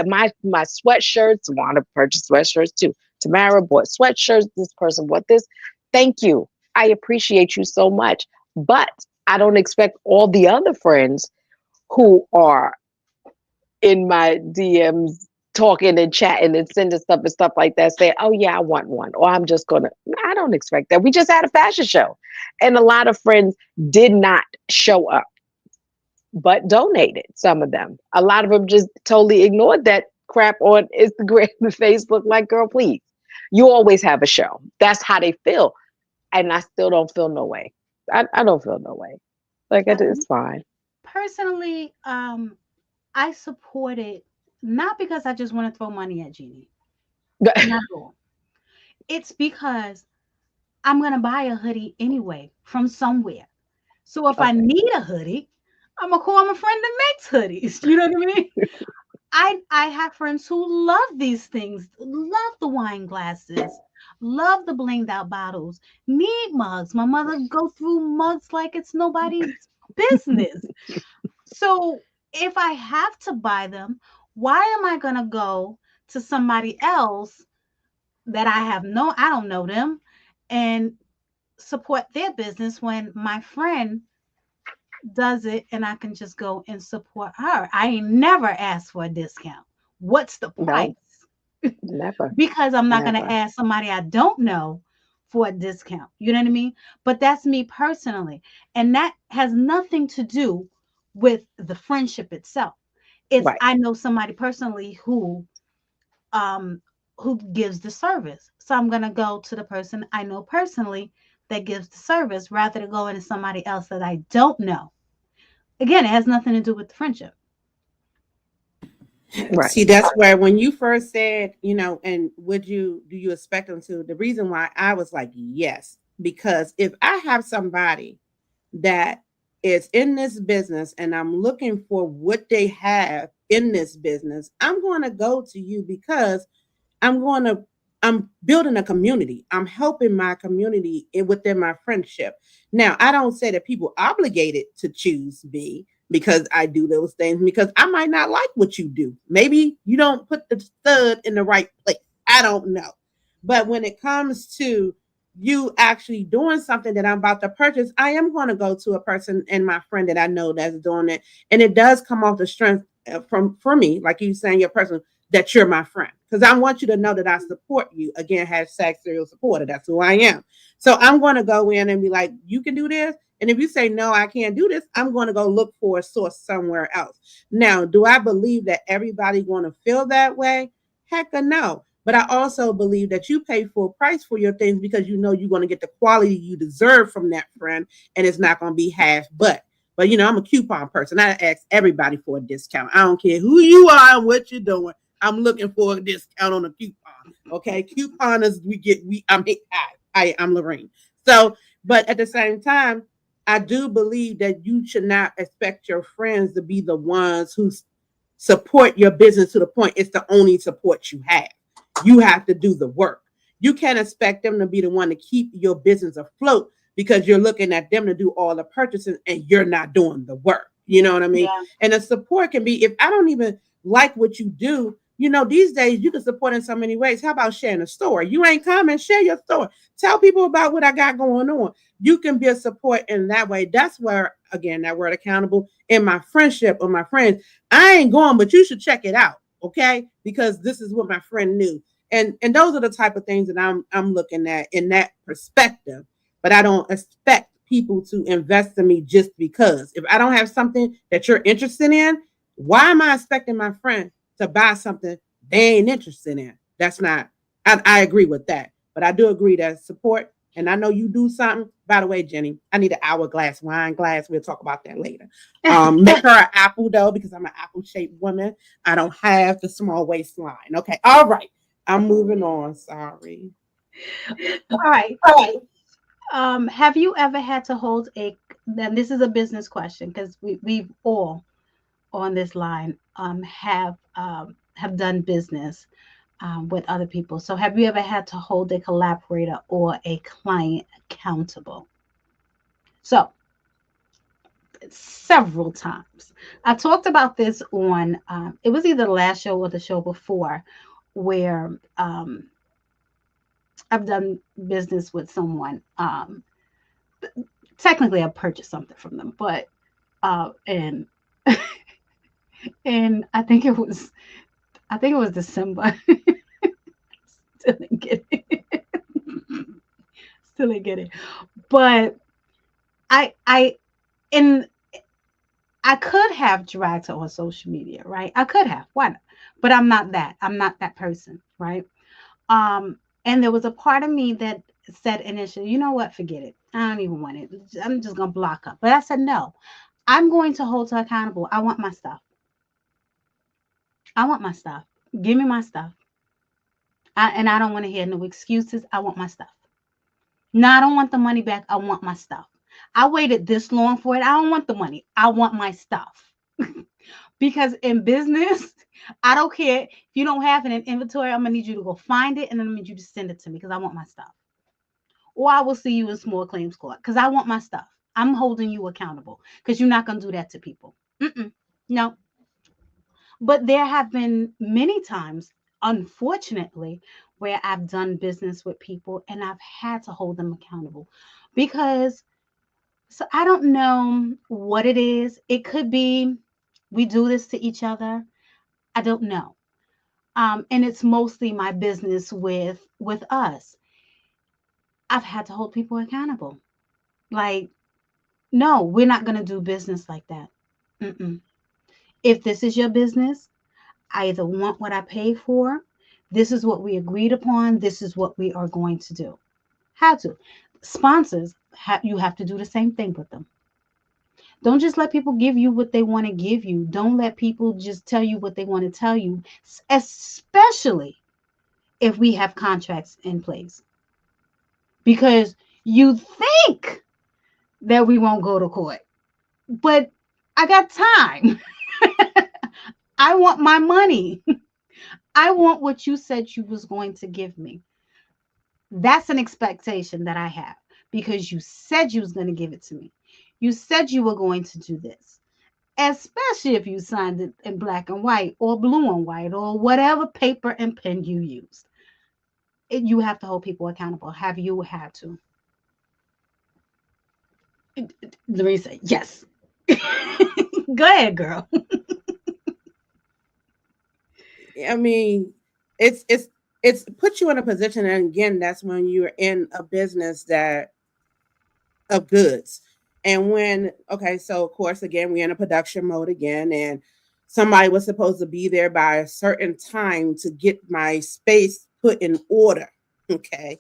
My sweatshirts, want to purchase sweatshirts too. Tamara bought sweatshirts. This person bought this. Thank you. I appreciate you so much. But I don't expect all the other friends who are in my DMs talking and chatting and sending stuff and stuff like that, saying, "Oh yeah, I want one," or "I'm just gonna." I don't expect that. We just had a fashion show, and a lot of friends did not show up, but donated. Some of them, a lot of them just totally ignored that crap on Instagram and Facebook. Like, girl, please, you always have a show. That's how they feel, and I still don't feel no way. I don't feel no way. Like, it's fine. Personally, I support it not because I just want to throw money at Jeannie. Not at all. It's because I'm gonna buy a hoodie anyway from somewhere. So if I Okay. need a hoodie, I'm gonna call my friend that makes hoodies. You know what I mean? I have friends who love these things, love the wine glasses, love the blinged out bottles, need mugs. My mother go through mugs like it's nobody's business. So if I have to buy them, why am I gonna go to somebody else that I don't know them and support their business when my friend does it and I can just go and support her? I ain't never asked for a discount. What's the No, price? never, Because I'm not going to never. ask somebody I don't know for a discount. You know what I mean? But that's me personally. And that has nothing to do with the friendship itself. It's Right. I know somebody personally um who gives the service. So I'm going to go to the person I know personally that gives the service rather than going to somebody else that I don't know. Again, it has nothing to do with the friendship. Right. See, that's where when you first said, and would you do you expect them to? The reason why I was like, yes, because if I have somebody that is in this business and I'm looking for what they have in this business, I'm going to go to you because I'm going to I'm building a community. I'm helping my community within my friendship. Now, I don't say that people obligated to choose me because I do those things because I might not like what you do. Maybe you don't put the stud in the right place. I don't know. But when it comes to you actually doing something that I'm about to purchase, I am going to go to a person and my friend that I know that's doing it. And it does come off the strength from for me, like you saying, your person that you're my friend. Because I want you to know that I support you. Again, hashtag serial supporter. That's who I am. So I'm going to go in and be like, you can do this. And if you say, no, I can't do this, I'm going to go look for a source somewhere else. Now, do I believe that everybody going to feel that way? Heck no. But I also believe that you pay full price for your things because you know you're going to get the quality you deserve from that friend and it's not going to be half but I'm a coupon person. I ask everybody for a discount. I don't care who you are and what you're doing. I'm looking for a discount on a coupon. Okay, couponers, I'm Lorrine. So, but at the same time, I do believe that you should not expect your friends to be the ones who support your business to the point it's the only support you have. You have to do the work. You can't expect them to be the one to keep your business afloat because you're looking at them to do all the purchasing and you're not doing the work. You know what I mean? Yeah. And the support can be if I don't even like what you do, these days you can support in so many ways. How about sharing a story? You ain't coming, share your story. Tell people about what I got going on. You can be a support in that way. That's where, again, that word accountable in my friendship or my friends. I ain't going, but you should check it out, okay? Because this is what my friend knew. And those are the type of things that I'm looking at in that perspective. But I don't expect people to invest in me just because. If I don't have something that you're interested in, why am I expecting my friend to buy something they ain't interested in? That's not, I agree with that. But I do agree that support, and I know you do something. By the way, Jenny, I need an hourglass wine glass. We'll talk about that later. Make her an apple though, because I'm an apple shaped woman. I don't have the small waistline. Okay. All right. I'm moving on. Sorry. All right. All right. Have you ever had to hold a, then this is a business question because we've all on this line have done business with other people. So have you ever had to hold a collaborator or a client accountable? So several times. I talked about this on it was either the last show or the show before where I've done business with someone. Technically I purchased something from them, but and and I think it was I think it was December. Still didn't get it. Still didn't get it. But I and I could have dragged her on social media, right? I could have. Why not? But I'm not that. I'm not that person, right? And there was a part of me that said initially, you know what, forget it. I don't even want it. I'm just gonna block her. But I said no. I'm going to hold her accountable. I want my stuff. I want my stuff. Give me my stuff. And I don't want to hear no excuses. I want my stuff. No, I don't want the money back. I want my stuff. I waited this long for it. I don't want the money. I want my stuff. Because in business, I don't care if you don't have it in inventory. I'm gonna need you to go find it, and then I need you to send it to me because I want my stuff. Or I will see you in small claims court because I want my stuff. I'm holding you accountable because you're not gonna do that to people. Mm-mm, no. But there have been many times, unfortunately, where I've done business with people and I've had to hold them accountable because so I don't know what it is. It could be we do this to each other. I don't know. And it's mostly my business with us. I've had to hold people accountable. Like, no, we're not gonna do business like that. Mm-mm. If this is your business, I either want what I pay for. This is what we agreed upon. This is what we are going to do. How to sponsors? You have to do the same thing with them. Don't just let people give you what they want to give you. Don't let people just tell you what they want to tell you, especially if we have contracts in place. Because you think that we won't go to court, but I got time. I want my money. I want what you said you was going to give me. That's an expectation that I have because you said you was going to give it to me. You said you were going to do this, especially if you signed it in black and white or blue and white or whatever paper and pen you used. You have to hold people accountable. Have you had to? Lorraine said, yes. Go ahead, girl. I mean, it's put you in a position, and again, that's when you're in a business that of goods. And when, okay, so of course, again, we're in a production mode again, and somebody was supposed to be there by a certain time to get my space put in order, okay,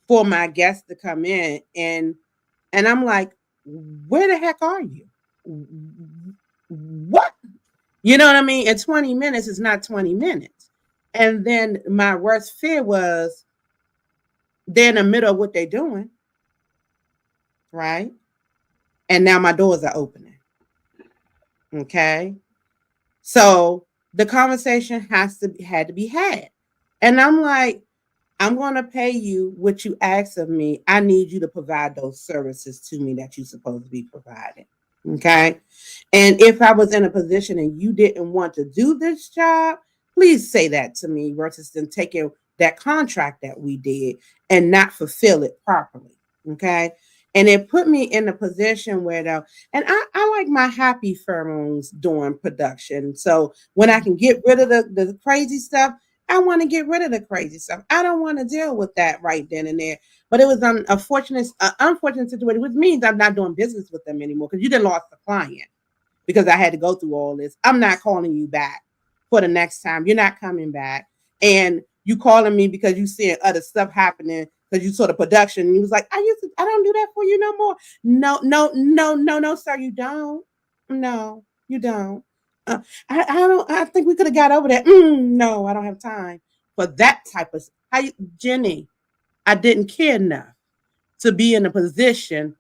for my guests to come in. And I'm like, where the heck are you? What? You know what I mean? And 20 minutes is not 20 minutes. And then my worst fear was they're in the middle of what they're doing, right? And now my doors are opening. Okay. So the conversation had to be had. And I'm like, I'm going to pay you what you asked of me. I need you to provide those services to me that you're supposed to be providing. Okay. And if I was in a position and you didn't want to do this job, please say that to me versus than taking that contract that we did and not fulfill it properly. Okay. And it put me in a position where though, and I like my happy pheromones during production. So when I can get rid of the crazy stuff, I want to get rid of the crazy stuff. I don't want to deal with that right then and there. But it was an unfortunate situation, which means I'm not doing business with them anymore because you didn't lost the client because I had to go through all this. I'm not calling you back for the next time. You're not coming back. And you calling me because you seeing other stuff happening because you saw the production. And you was like, I don't do that for you no more. No, no, no, no, no, sir, you don't. No, you don't. I don't. I think we could have got over that. No, I don't have time for that type of. Jenny? I didn't care enough to be in a position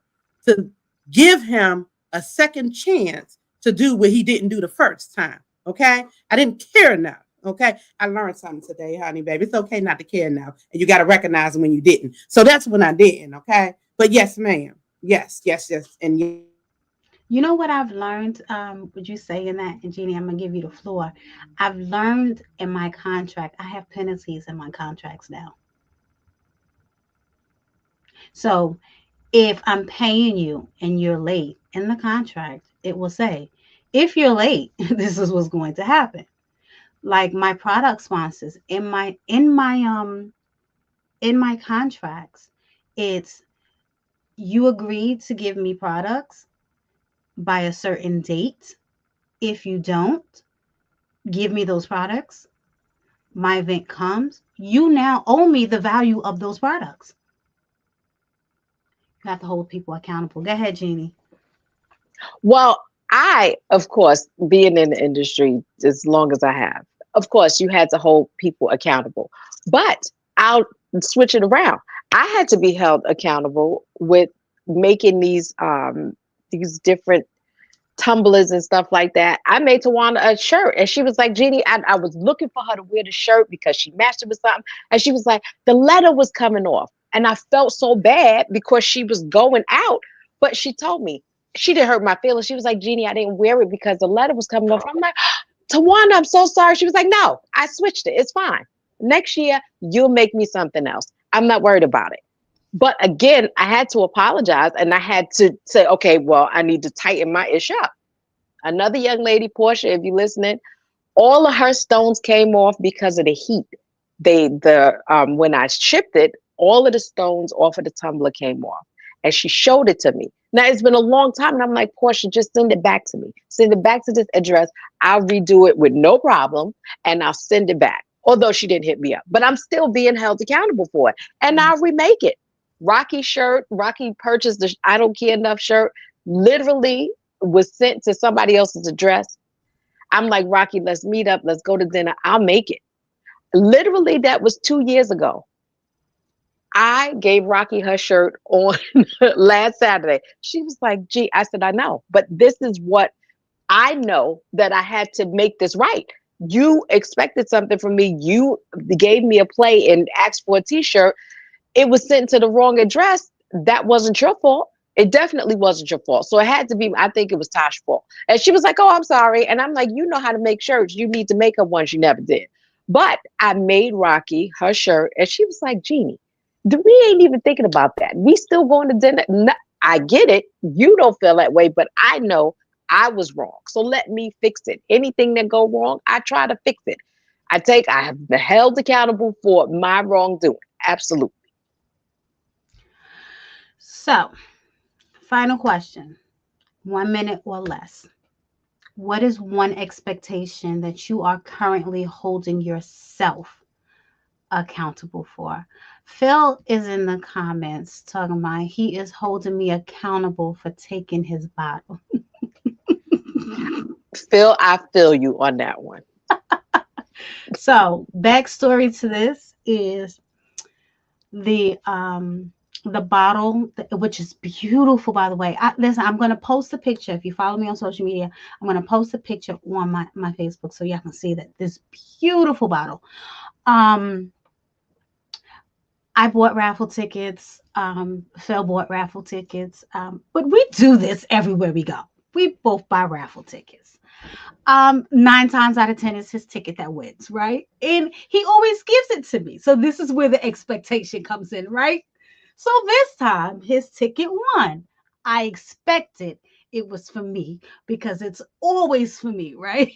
to give him a second chance to do what he didn't do the first time. Okay, I didn't care enough. Okay, I learned something today, honey, baby. It's okay not to care now, and you got to recognize when you didn't. So that's when I didn't. Okay, but yes, ma'am. Yes, yes, yes, and yes. You know what I've learned? Would you say in that? And Jeannie, I'm gonna give you the floor. I've learned in my contract. I have penalties in my contracts now. So if I'm paying you and you're late in the contract, it will say, if you're late, this is what's going to happen. Like my product sponsors in my contracts, it's you agreed to give me products by a certain date. If you don't give me those products, my event comes, you now owe me the value of those products. You have to hold people accountable. Go ahead, Jeannie. Well, I, of course, being in the industry as long as I have, of course, you had to hold people accountable. But I'll switch it around. I had to be held accountable with making these different tumblers and stuff like that. I made Tawana a shirt, and she was like, Jeannie, I was looking for her to wear the shirt because she matched it with something. And she was like, the letter was coming off. And I felt so bad because she was going out. But she told me, she didn't hurt my feelings. She was like, Jeannie, I didn't wear it because the letter was coming off. I'm like, Tawana, I'm so sorry. She was like, no, I switched it. It's fine. Next year, you'll make me something else. I'm not worried about it. But again, I had to apologize and I had to say, okay, well, I need to tighten my ish up. Another young lady, Portia, if you're listening, all of her stones came off because of the heat. When I shipped it, all of the stones off of the tumbler came off. And she showed it to me. Now it's been a long time, and I'm like, Portia, just send it back to me. Send it back to this address. I'll redo it with no problem, and I'll send it back. Although she didn't hit me up, but I'm still being held accountable for it, and I'll remake it. Rocky shirt. Rocky purchased the I don't care enough shirt. Literally was sent to somebody else's address. I'm like, Rocky, let's meet up. Let's go to dinner. I'll make it. Literally, that was 2 years ago. I gave Rocky her shirt on last Saturday. She was like, gee, I said, I know, but this is what I know that I had to make this right. You expected something from me. You gave me a play and asked for a t-shirt. It was sent to the wrong address. That wasn't your fault. It definitely wasn't your fault. So it had to be, I think it was Tosh's fault. And she was like, oh, I'm sorry. And I'm like, you know how to make shirts. You need to make her one. She never did. But I made Rocky her shirt. And she was like, Jeannie, we ain't even thinking about that. We still going to dinner. No, I get it. You don't feel that way, but I know I was wrong. So let me fix it. Anything that go wrong, I try to fix it. I have been held accountable for my wrongdoing. Absolutely. So, final question, 1 minute or less. What is one expectation that you are currently holding yourself accountable for? Phil is in the comments talking about he is holding me accountable for taking his bottle. Phil, I feel you on that one. So, backstory to this is the bottle, which is beautiful, by the way. Listen, I'm going to post a picture. If you follow me on social media, I'm going to post a picture on my Facebook so y'all can see that this beautiful bottle. I bought raffle tickets. Phil bought raffle tickets. But we do this everywhere we go. We both buy raffle tickets. 9 times out of 10 is his ticket that wins, right? And he always gives it to me. So this is where the expectation comes in, right? So this time his ticket won. I expected it was for me because it's always for me, right?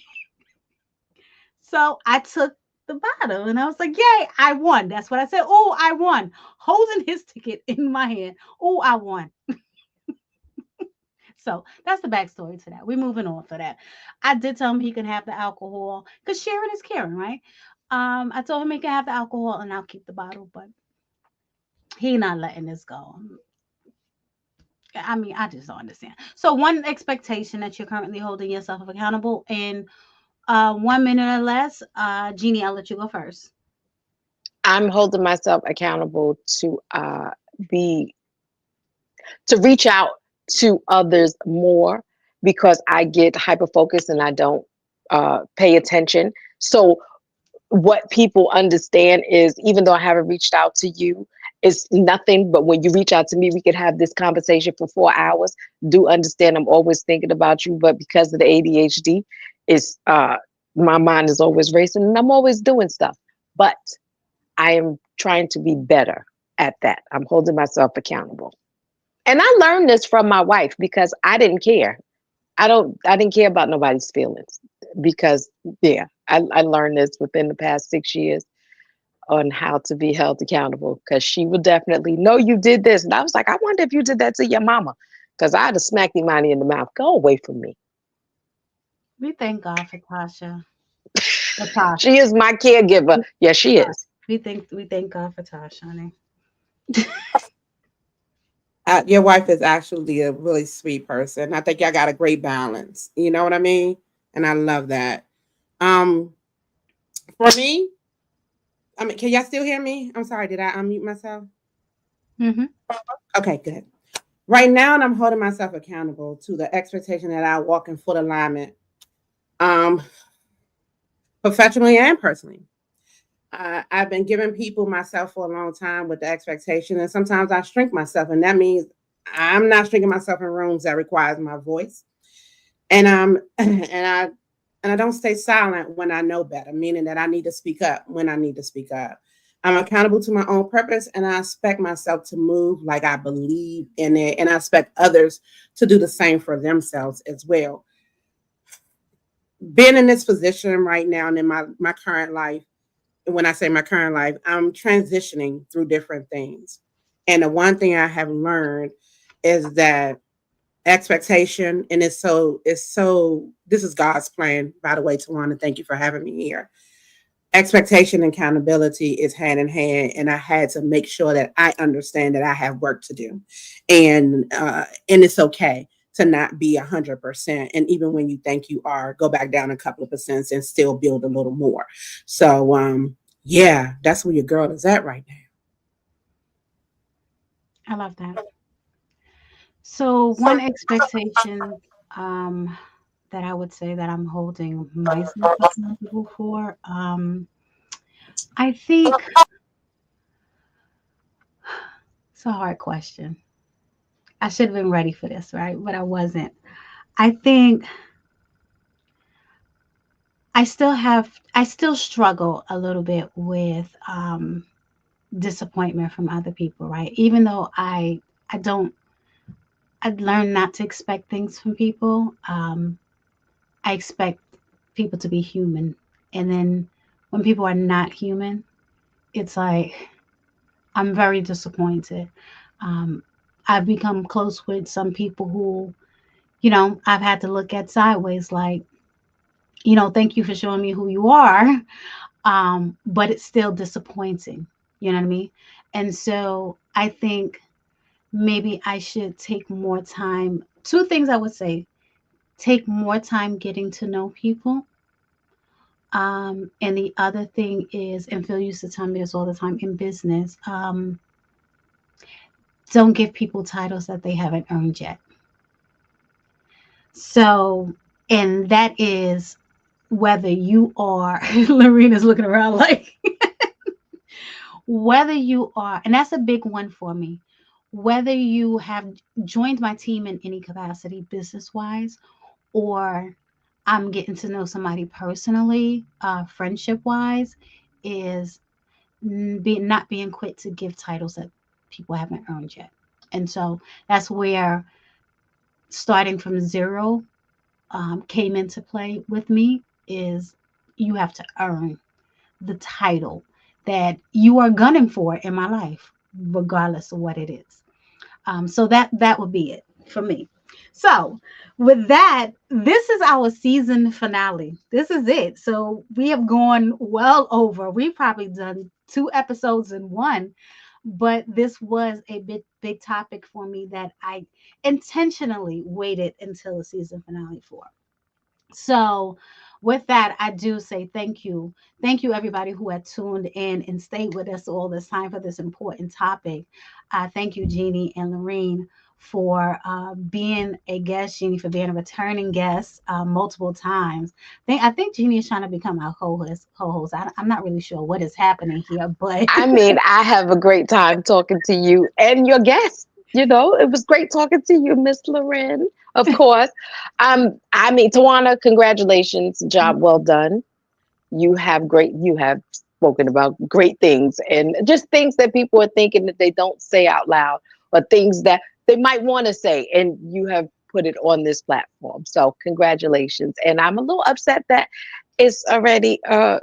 So I took the bottle and I was like, yay, I won. That's what I said. Oh, I won. Holding his ticket in my hand. Oh, I won. So that's the backstory to that. We're moving on for that. I did tell him he can have the alcohol because sharing is caring, right? I told him he can have the alcohol and I'll keep the bottle, but he not letting this go. I mean, I just don't understand. So one expectation that you're currently holding yourself accountable in 1 minute or less. Jeannie, I'll let you go first. I'm holding myself accountable be to reach out to others more because I get hyper focused and I don't pay attention. So what people understand is even though I haven't reached out to you, it's nothing. But when you reach out to me, we could have this conversation for 4 hours. Do understand I'm always thinking about you, but because of the ADHD, it's my mind is always racing and I'm always doing stuff. But I am trying to be better at that. I'm holding myself accountable. And I learned this from my wife because I didn't care. I didn't care about nobody's feelings. because yeah, I learned this within the past 6 years on how to be held accountable, because she would definitely know you did this. And I was like, I wonder if you did that to your mama, because I'd have smacked Imani in the mouth. Go away from me. We thank God for Tasha. For Tasha. She is my caregiver. Yes, she is. We thank God for Tasha, honey. Your wife is actually a really sweet person. I think y'all got a great balance. You know what I mean? And I love that. Um, for me, I mean, can y'all still hear me? I'm sorry, did I unmute myself? Mm-hmm. Okay, good. Right now, I'm holding myself accountable to the expectation that I walk in full alignment, um, professionally and personally. I've been giving people myself for a long time with the expectation, and sometimes I shrink myself, and that means I'm not shrinking myself in rooms that requires my voice, and and I don't stay silent when I know better, meaning that I need to speak up when I need to speak up. I'm accountable to my own purpose, and I expect myself to move like I believe in it, and I expect others to do the same for themselves as well. Being in this position right now and in my current life, when I say my current life, I'm transitioning through different things. And the one thing I have learned is that expectation, and it's so this is God's plan, by the way, Tawana, thank you for having me here. Expectation and accountability is hand in hand, and I had to make sure that I understand that I have work to do, and it's okay to not be 100%, and even when you think you are, go back down a couple of percents and still build a little more. So yeah, that's where your girl is at right now. I love that. So one expectation that I would say that I'm holding myself accountable for, I think it's a hard question. I should have been ready for this, right? But I wasn't. I think I still struggle a little bit with disappointment from other people, right? Even though I don't, I've learned not to expect things from people. I expect people to be human. And then when people are not human, it's like I'm very disappointed. Um, I've become close with some people who, I've had to look at sideways like, thank you for showing me who you are. But it's still disappointing. You know what I mean? And so I think maybe I should take more time. Two things I would say: take more time getting to know people. And the other thing is, and Phil used to tell me this all the time in business, don't give people titles that they haven't earned yet. So, and that is whether you are, Lorene is looking around like, whether you are, and that's a big one for me, whether you have joined my team in any capacity, business wise, or I'm getting to know somebody personally, friendship wise, is not being quick to give titles that people haven't earned yet. And so that's where starting from zero came into play with me, is you have to earn the title that you are gunning for in my life, regardless of what it is. So that would be it for me. So with that, this is our season finale. This is it. So we have gone well over. We've probably done 2 episodes in one, but this was a big topic for me that I intentionally waited until the season finale for. So, with that, I do say thank you. Thank you, everybody who had tuned in and stayed with us all this time for this important topic. Thank you, Jeannie and Lorene, for being a guest, Jeannie, for being a returning guest multiple times. I think Jeannie is trying to become our co-host. I'm not really sure what is happening here, but I mean, I have a great time talking to you and your guests. It was great talking to you, Miss Lorraine, of course. I mean, Tawana, congratulations. Job well done. You have spoken about great things, and just things that people are thinking that they don't say out loud, or things that they might want to say. And you have put it on this platform. So congratulations. And I'm a little upset that it's already the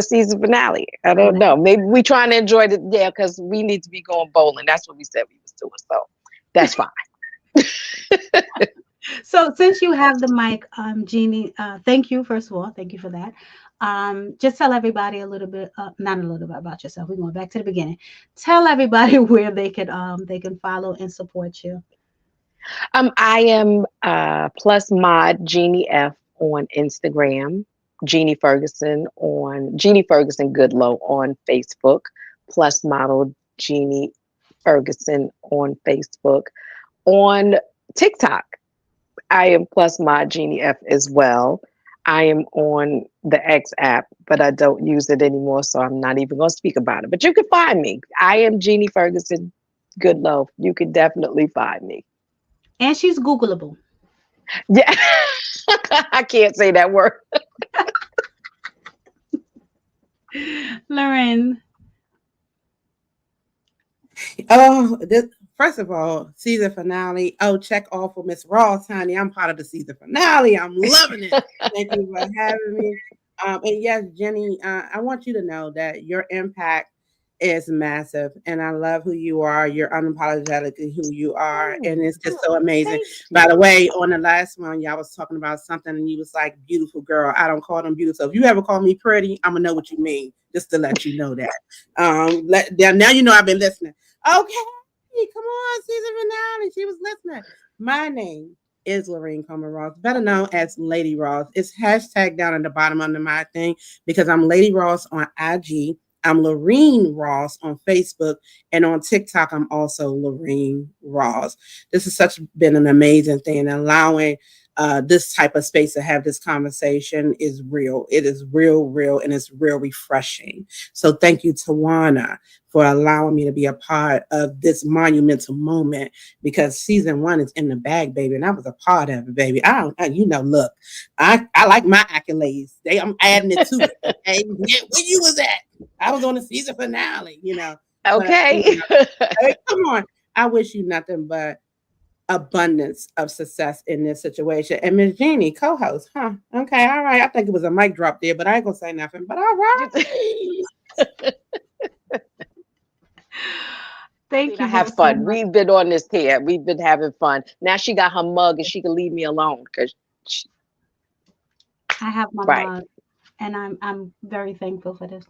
season finale. I don't know. Maybe we trying to enjoy it, yeah, because we need to be going bowling. That's what we said we was doing. So that's fine. So since you have the mic, Jeannie, thank you, first of all. Thank you for that. Just tell everybody a little bit, not a little bit about yourself. We're going back to the beginning. Tell everybody where they can follow and support you. I am plus mod Jeannie F on Instagram, Jeannie Ferguson Goodlow on Facebook, plus model Jeannie Ferguson on Facebook. On TikTok, I am plus mod Jeannie F as well. I am on the X app, but I don't use it anymore, so I'm not even going to speak about it. But you can find me. I am Jeannie Ferguson Goodlow. You can definitely find me. And she's Googleable. Yeah, I can't say that word. Lorrine. Oh, first of all, season finale. Oh, check off for Miss Ross, honey. I'm part of the season finale. I'm loving it. Thank you for having me. And yes, Jenny, I want you to know that your impact is massive, and I love who you are. You're unapologetically who you are, and it's just so amazing. By the way, on the last one, y'all was talking about something, and you was like, "Beautiful girl." I don't call them beautiful. So if you ever call me pretty, I'm gonna know what you mean. Just to let you know that. Now you know I've been listening. Okay, come on, season finale. She was listening. My name is Lorrine Coleman-Ross, better known as Lady Ross. It's hashtag down at the bottom under my thing because I'm Lady Ross on IG. I'm Lorrine Ross on Facebook, and on TikTok, I'm also Lorrine Ross. This has been an amazing thing, allowing this type of space to have this conversation is real. It is real, and it's real refreshing. So thank you, Tawana, for allowing me to be a part of this monumental moment because season 1 is in the bag, baby, and I was a part of it, baby. Look, I like my accolades. I'm adding it to it. Okay, where you was at? I was on the season finale, Okay. Hey, come on. I wish you nothing but abundance of success in this situation. And Miss Jeannie, co-host, huh? Okay, all right. I think it was a mic drop there, but I ain't gonna say nothing. But all right. Thank you. I have fun. We've been on this here. We've been having fun. Now she got her mug and she can leave me alone because I have my mug, and I'm very thankful for this.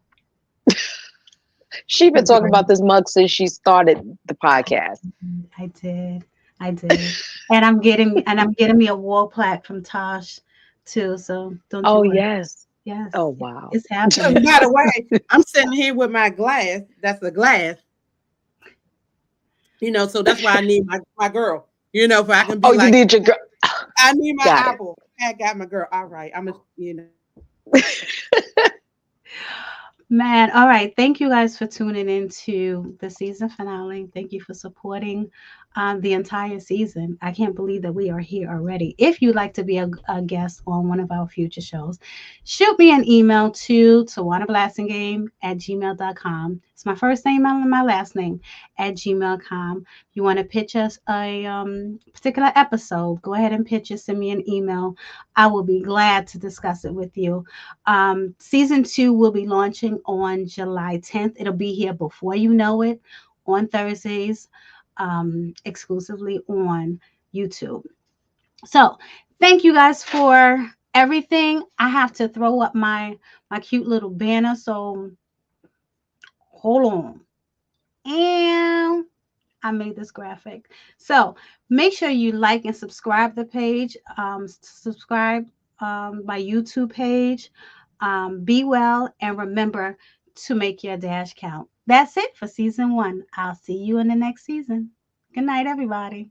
She's been talking about this mug since she started the podcast. I did. And I'm getting me a wall plaque from Tosh too. So don't you worry. Yes. Yes. Oh wow. It's happening. By the way, I'm sitting here with my glass. That's the glass. So that's why I need my girl. If I can be you need your girl. I need my apple. I got my girl. All right. Man, all right. Thank you guys for tuning into the season finale. Thank you for supporting the entire season. I can't believe that we are here already. If you'd like to be a guest on one of our future shows, shoot me an email to tawanablassingame@gmail.com. It's my first name and my last name @gmail.com. You want to pitch us a particular episode, go ahead and pitch it. Send me an email. I will be glad to discuss it with you. Season 2 will be launching on July 10th. It'll be here before you know it on Thursdays, exclusively on YouTube. So thank you guys for everything. I have to throw up my cute little banner. So hold on. And I made this graphic. So make sure you like and subscribe the page. Subscribe my YouTube page. Be well and remember to make your dash count. That's it for season 1. I'll see you in the next season. Good night, everybody.